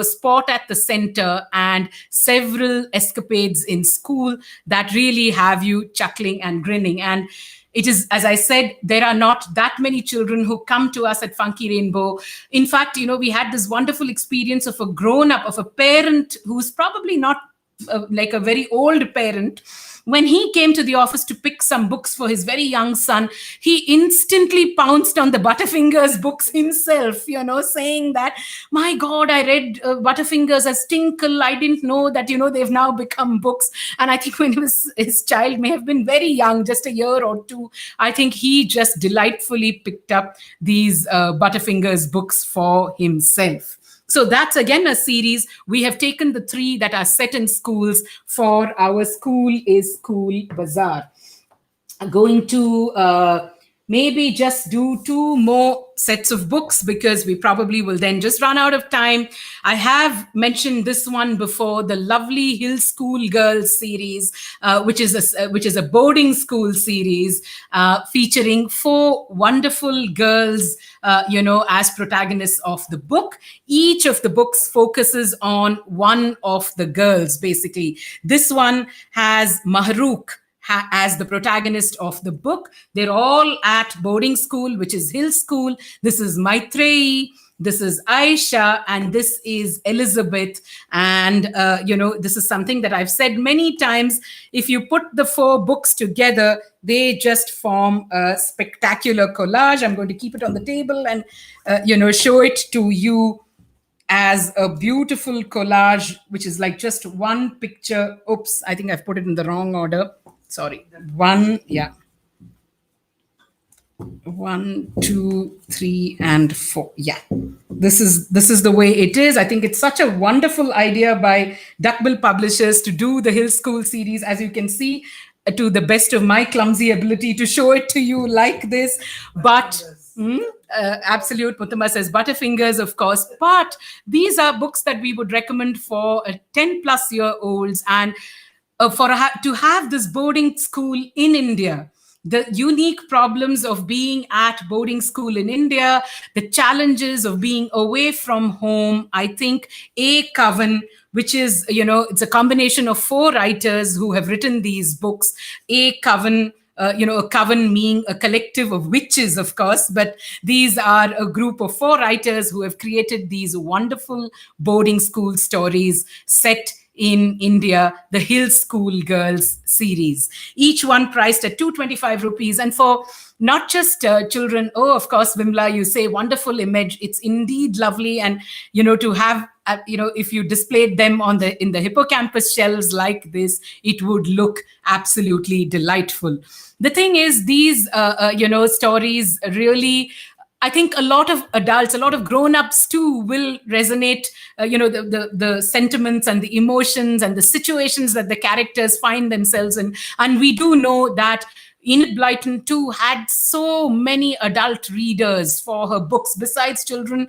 sport at the center and several escapades in school that really have you chuckling and grinning. And it is, as I said, there are not that many children who come to us at Funky Rainbow. In fact, we had this wonderful experience of a grown up, of a parent who's probably not like a very old parent. When he came to the office to pick some books for his very young son, he instantly pounced on the Butterfingers books himself, saying that, my God, I read Butterfingers as Tinkle. I didn't know that, they've now become books. And I think when his child may have been very young, just a year or two, I think he just delightfully picked up these Butterfingers books for himself. So that's again a series. We have taken the three that are set in schools for our School is Cool Buzzaar. I'm going to maybe just do two more sets of books because we probably will then just run out of time. I have mentioned this one before, the lovely Hill School Girls series, which is a boarding school series featuring four wonderful girls, as protagonists of the book. Each of the books focuses on one of the girls, basically. This one has Mahrukh as the protagonist of the book. They're all at boarding school, which is Hill School. This is Maitreyi, this is Aisha, and this is Elizabeth. And, this is something that I've said many times. If you put the four books together, they just form a spectacular collage. I'm going to keep it on the table and, show it to you as a beautiful collage, which is like just one picture. Oops, I think I've put it in the wrong order. Sorry. One, 2, 3, and 4. Yeah, this is the way it is. I think it's such a wonderful idea by Duckbill Publishers to do the Hill School series. As you can see, to the best of my clumsy ability to show it to you like this, but absolute. Muttama says Butterfingers, of course, but these are books that we would recommend for 10-plus-year-olds and to have this boarding school in India. The unique problems of being at boarding school in India, the challenges of being away from home. I think A. Coven, which is, it's a combination of 4 writers who have written these books. A. Coven, a coven meaning a collective of witches, of course, but these are a group of 4 writers who have created these wonderful boarding school stories set in India, the Hill School Girls series. Each one priced at 225 rupees. And for not just children, of course, Vimla, you say wonderful image. It's indeed lovely. And, to have, if you displayed them in the hippocampus shelves like this, it would look absolutely delightful. The thing is, these, stories really, I think a lot of adults, a lot of grown-ups too will resonate, the sentiments and the emotions and the situations that the characters find themselves in. And we do know that Enid Blyton too had so many adult readers for her books. Besides children,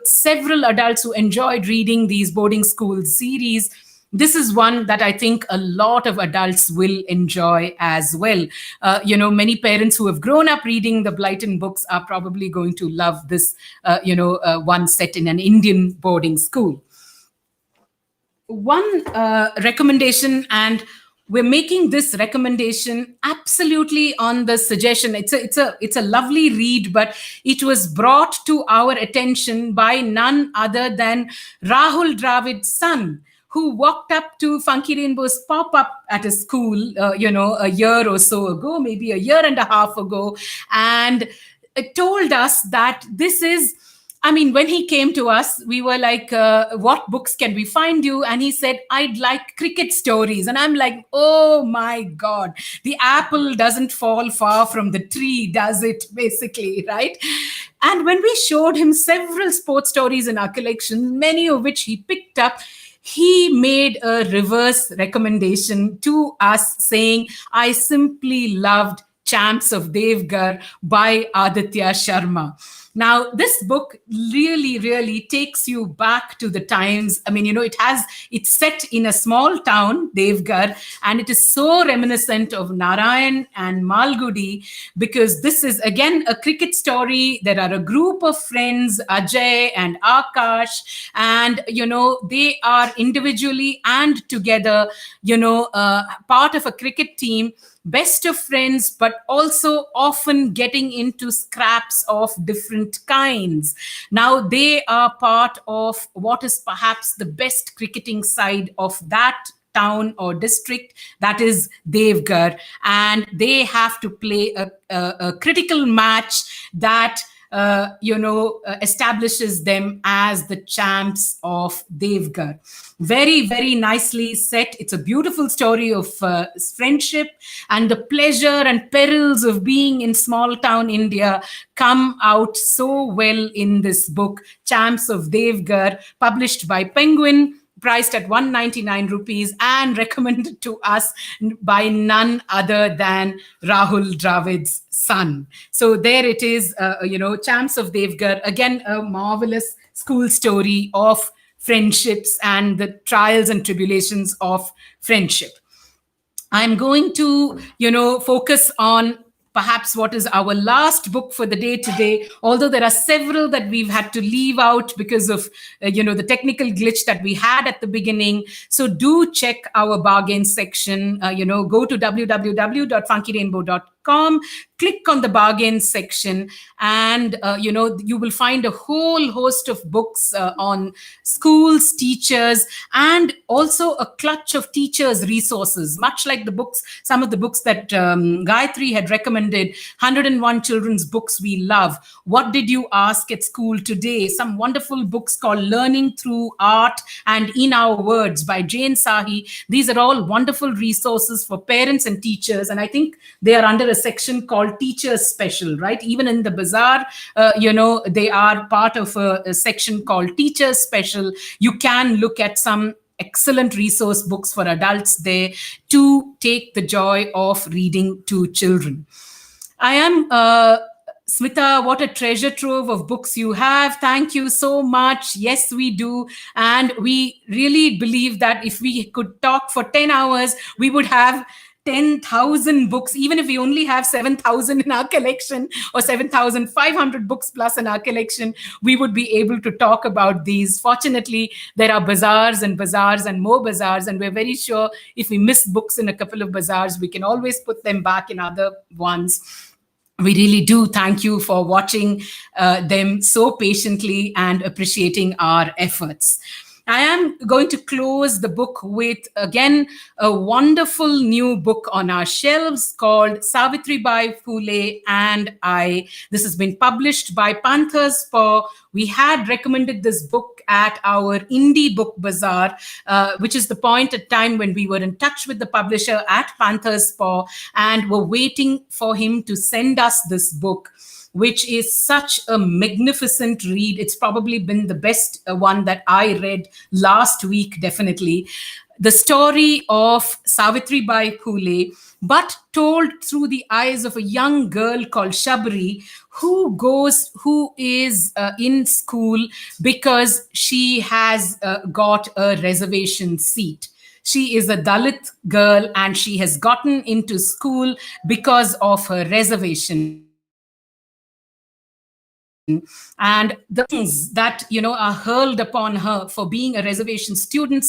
several adults who enjoyed reading these boarding school series. This is one that I think a lot of adults will enjoy as well. Many parents who have grown up reading the Blyton books are probably going to love this, one set in an Indian boarding school. One recommendation, and we're making this recommendation absolutely on the suggestion. It's a lovely read, but it was brought to our attention by none other than Rahul Dravid's son, who walked up to Funky Rainbow's pop-up at a school, a year or so ago, maybe a year and a half ago, and told us that this is, when he came to us, we were like, what books can we find you? And he said, I'd like cricket stories. And I'm like, oh my God, the apple doesn't fall far from the tree, does it? Basically, right? And when we showed him several sports stories in our collection, many of which he picked up, he made a reverse recommendation to us saying, I simply loved Champs of Devgar by Aditya Sharma. Now, this book really, really takes you back to the times. I mean, it's set in a small town, Devgar, and it is so reminiscent of Narayan and Malgudi because this is again a cricket story. There are a group of friends, Ajay and Akash, and they are individually and together, part of a cricket team, best of friends, but also often getting into scraps of different kinds. Now, they are part of what is perhaps the best cricketing side of that town or district, that is Devgar, and they have to play a critical match that establishes them as the champs of Devgar. Very, very nicely set. It's a beautiful story of friendship, and the pleasure and perils of being in small town India come out so well in this book, Champs of Devgar, published by Penguin, priced at 199 rupees and recommended to us by none other than Rahul Dravid's son. So there it is, Champs of Devgar, again, a marvelous school story of friendships and the trials and tribulations of friendship. I'm going to, focus on perhaps what is our last book for the day today, although there are several that we've had to leave out because of, the technical glitch that we had at the beginning. So do check our bargain section, go to www.funkyrainbow.com, click on the bargain section, and you will find a whole host of books on schools, teachers, and also a clutch of teachers resources, much like some of the books that Gayatri had recommended. 101 children's books we love. What did you ask at school today? Some wonderful books called Learning Through Art and In Our Words by Jane Sahi. These are all wonderful resources for parents and teachers, and I think they are under a section called Teachers Special, right? Even in the Buzzaar, they are part of a section called Teachers Special. You can look at some excellent resource books for adults there to take the joy of reading to children. I am Smita, what a treasure trove of books you have. Thank you so much. Yes, we do. And we really believe that if we could talk for 10 hours, we would have 10,000 books, even if we only have 7,000 in our collection or 7,500 books plus in our collection, we would be able to talk about these. Fortunately, there are bazaars and bazaars and more bazaars, and we're very sure if we miss books in a couple of bazaars, we can always put them back in other ones. We really do thank you for watching them so patiently and appreciating our efforts. I am going to close the book with, again, a wonderful new book on our shelves called Savitribai Phule and I. This has been published by Panthers Paw. We had recommended this book at our Indie Book Buzzaar, which is the point at time when we were in touch with the publisher at Panthers Paw and were waiting for him to send us this book, which is such a magnificent read. It's probably been the best one that I read last week, definitely. The story of Savitribai Phule, but told through the eyes of a young girl called Shabri, who is in school because she has got a reservation seat. She is a Dalit girl and she has gotten into school because of her reservation. And the things that are hurled upon her for being a reservation student,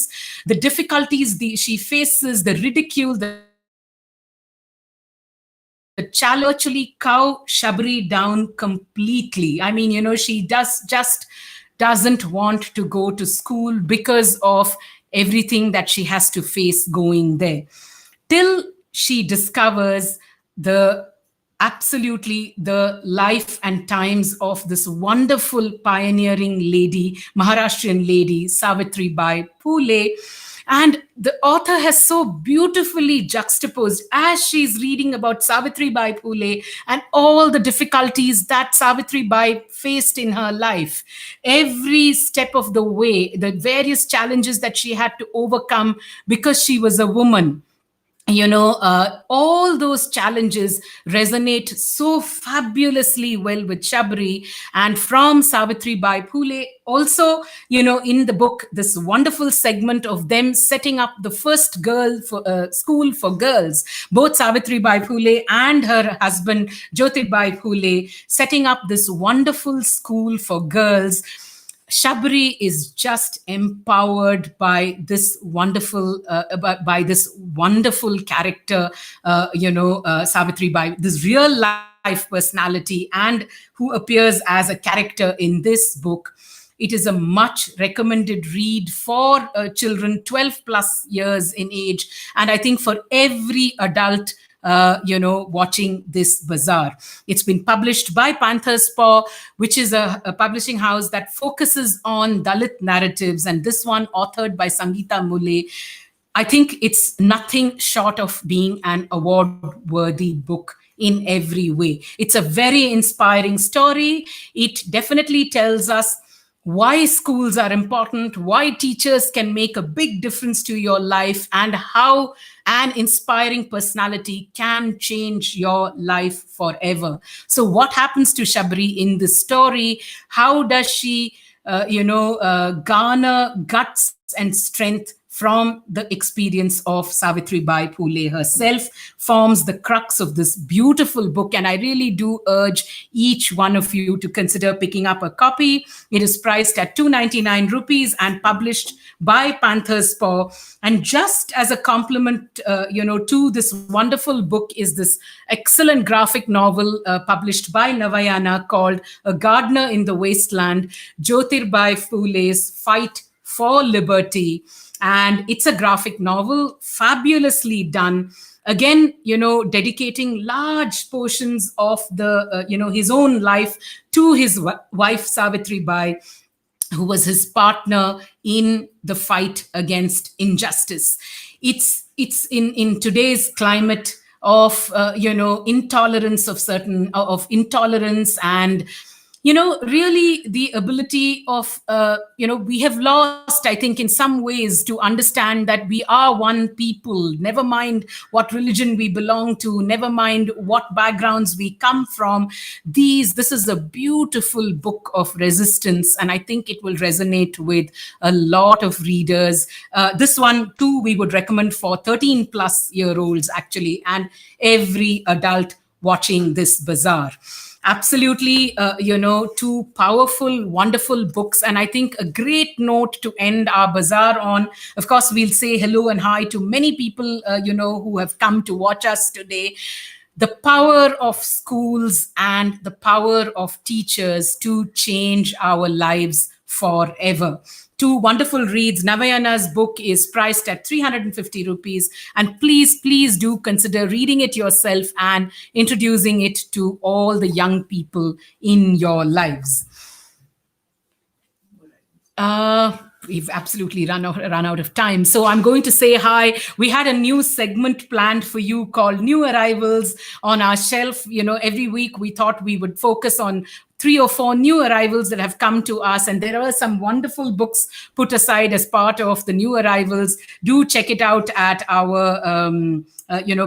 the difficulties she faces, the ridicule, the challenge, virtually cow Shabri down completely. I mean, she just doesn't want to go to school because of everything that she has to face going there, till she discovers absolutely the life and times of this wonderful pioneering lady, Maharashtrian lady, Savitribai Phule, And the author has so beautifully juxtaposed, as she's reading about Savitri Bai Phule and all the difficulties that Savitri Bai faced in her life, every step of the way, the various challenges that she had to overcome because she was a woman. All those challenges resonate so fabulously well with Shabri. And from Savitri Bai Phule also, in the book, this wonderful segment of them setting up the first girl for school for girls, both Savitri Bai Phule and her husband Jyotir Bai Phule setting up this wonderful school for girls. Shabri is just empowered by this wonderful by this wonderful character, Savitri Bai, this real life personality, and who appears as a character in this book. It is a much recommended read for children 12 plus years in age, and I think for every adult watching this bazaar. It's been published by Panther's Paw, which is a publishing house that focuses on Dalit narratives, and this one authored by Sangeeta Mule. I think it's nothing short of being an award-worthy book in every way. It's a very inspiring story. It definitely tells us why schools are important, why teachers can make a big difference to your life, and how an inspiring personality can change your life forever. So, what happens to Shabri in this story? How does she, garner guts and strength from the experience of Savitri Bai Phule herself, forms the crux of this beautiful book. And I really do urge each one of you to consider picking up a copy. It is priced at 299 rupees and published by Panther's Paw. And just as a compliment, to this wonderful book is this excellent graphic novel published by Navayana called A Gardener in the Wasteland, Jyotir Bai Phule's Fight for Liberty. And it's a graphic novel, fabulously done. Again, dedicating large portions of the, his own life to his wife, Savitri Bai, who was his partner in the fight against injustice. It's in today's climate of, intolerance of intolerance and, really the ability of, we have lost, I think, in some ways to understand that we are one people, never mind what religion we belong to, never mind what backgrounds we come from. This is a beautiful book of resistance, and I think it will resonate with a lot of readers. This one, too, we would recommend for 13 plus year olds, actually, and every adult watching this bazaar. Absolutely, two powerful, wonderful books. And I think a great note to end our bazaar on. Of course, we'll say hello and hi to many people, who have come to watch us today. The power of schools and the power of teachers to change our lives forever. Two wonderful reads. Navayana's book is priced at 350 rupees. And please do consider reading it yourself and introducing it to all the young people in your lives. We've absolutely run out of time. So I'm going to say hi. We had a new segment planned for you called New Arrivals on our shelf. Every week we thought we would focus on 3 or 4 new arrivals that have come to us. And there are some wonderful books put aside as part of the new arrivals. Do check it out at our,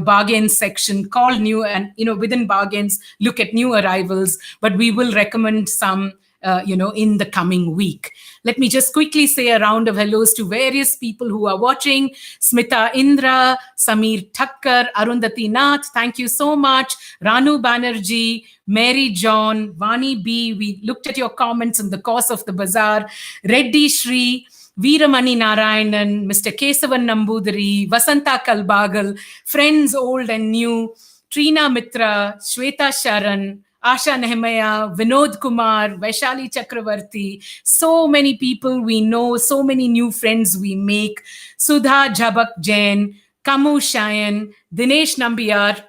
bargains section called New, and, within bargains, look at new arrivals. But we will recommend some in the coming week. Let me just quickly say a round of hellos to various people who are watching. Smita Indra, Samir Thakkar, Arundhati Nath, thank you so much. Ranu Banerjee, Mary John, Vani B, we looked at your comments in the course of the bazaar. Reddy Shri, Veeramani Narayanan, Mr. Kesavan Nambudiri, Vasanta Kalbagal, friends old and new, Trina Mitra, Shweta Sharan, Asha Nehmaya, Vinod Kumar, Vaishali Chakravarti, so many people we know, so many new friends we make, Sudha Jhabak Jain, Kamu Shayan, Dinesh Nambiar,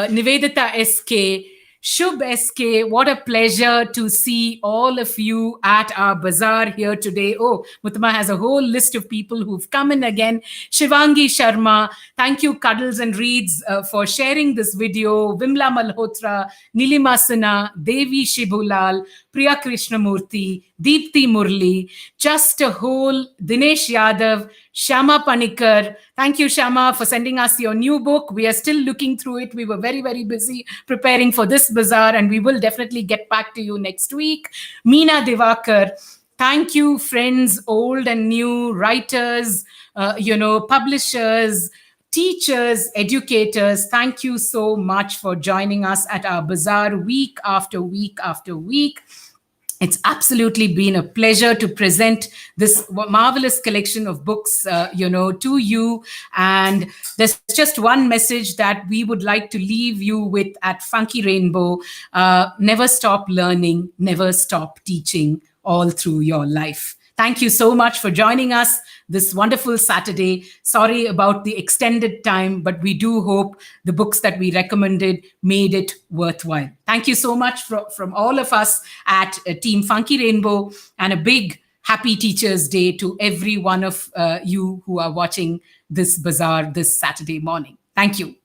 Nivedita SK, Shubh SK, what a pleasure to see all of you at our bazaar here today. Oh, Mutama has a whole list of people who've come in again. Shivangi Sharma, thank you, Cuddles and Reads, for sharing this video. Vimla Malhotra, Nilima Sinha, Devi Shibulal, Priya Krishnamurthy, Deepthi Murli, just a whole Dinesh Yadav, Shama Panikar. Thank you, Shama, for sending us your new book. We are still looking through it. We were very, very busy preparing for this bazaar, and we will definitely get back to you next week. Meena Divakar, thank you, friends, old and new, writers, publishers, teachers, educators. Thank you so much for joining us at our bazaar week after week after week. It's absolutely been a pleasure to present this marvelous collection of books, to you. And there's just one message that we would like to leave you with at Funky Rainbow. Never stop learning, never stop teaching all through your life. Thank you so much for joining us this wonderful Saturday. Sorry about the extended time, but we do hope the books that we recommended made it worthwhile. Thank you so much from all of us at Team Funky Rainbow, and a big happy Teachers Day to every one of you who are watching this bazaar this Saturday morning. Thank you.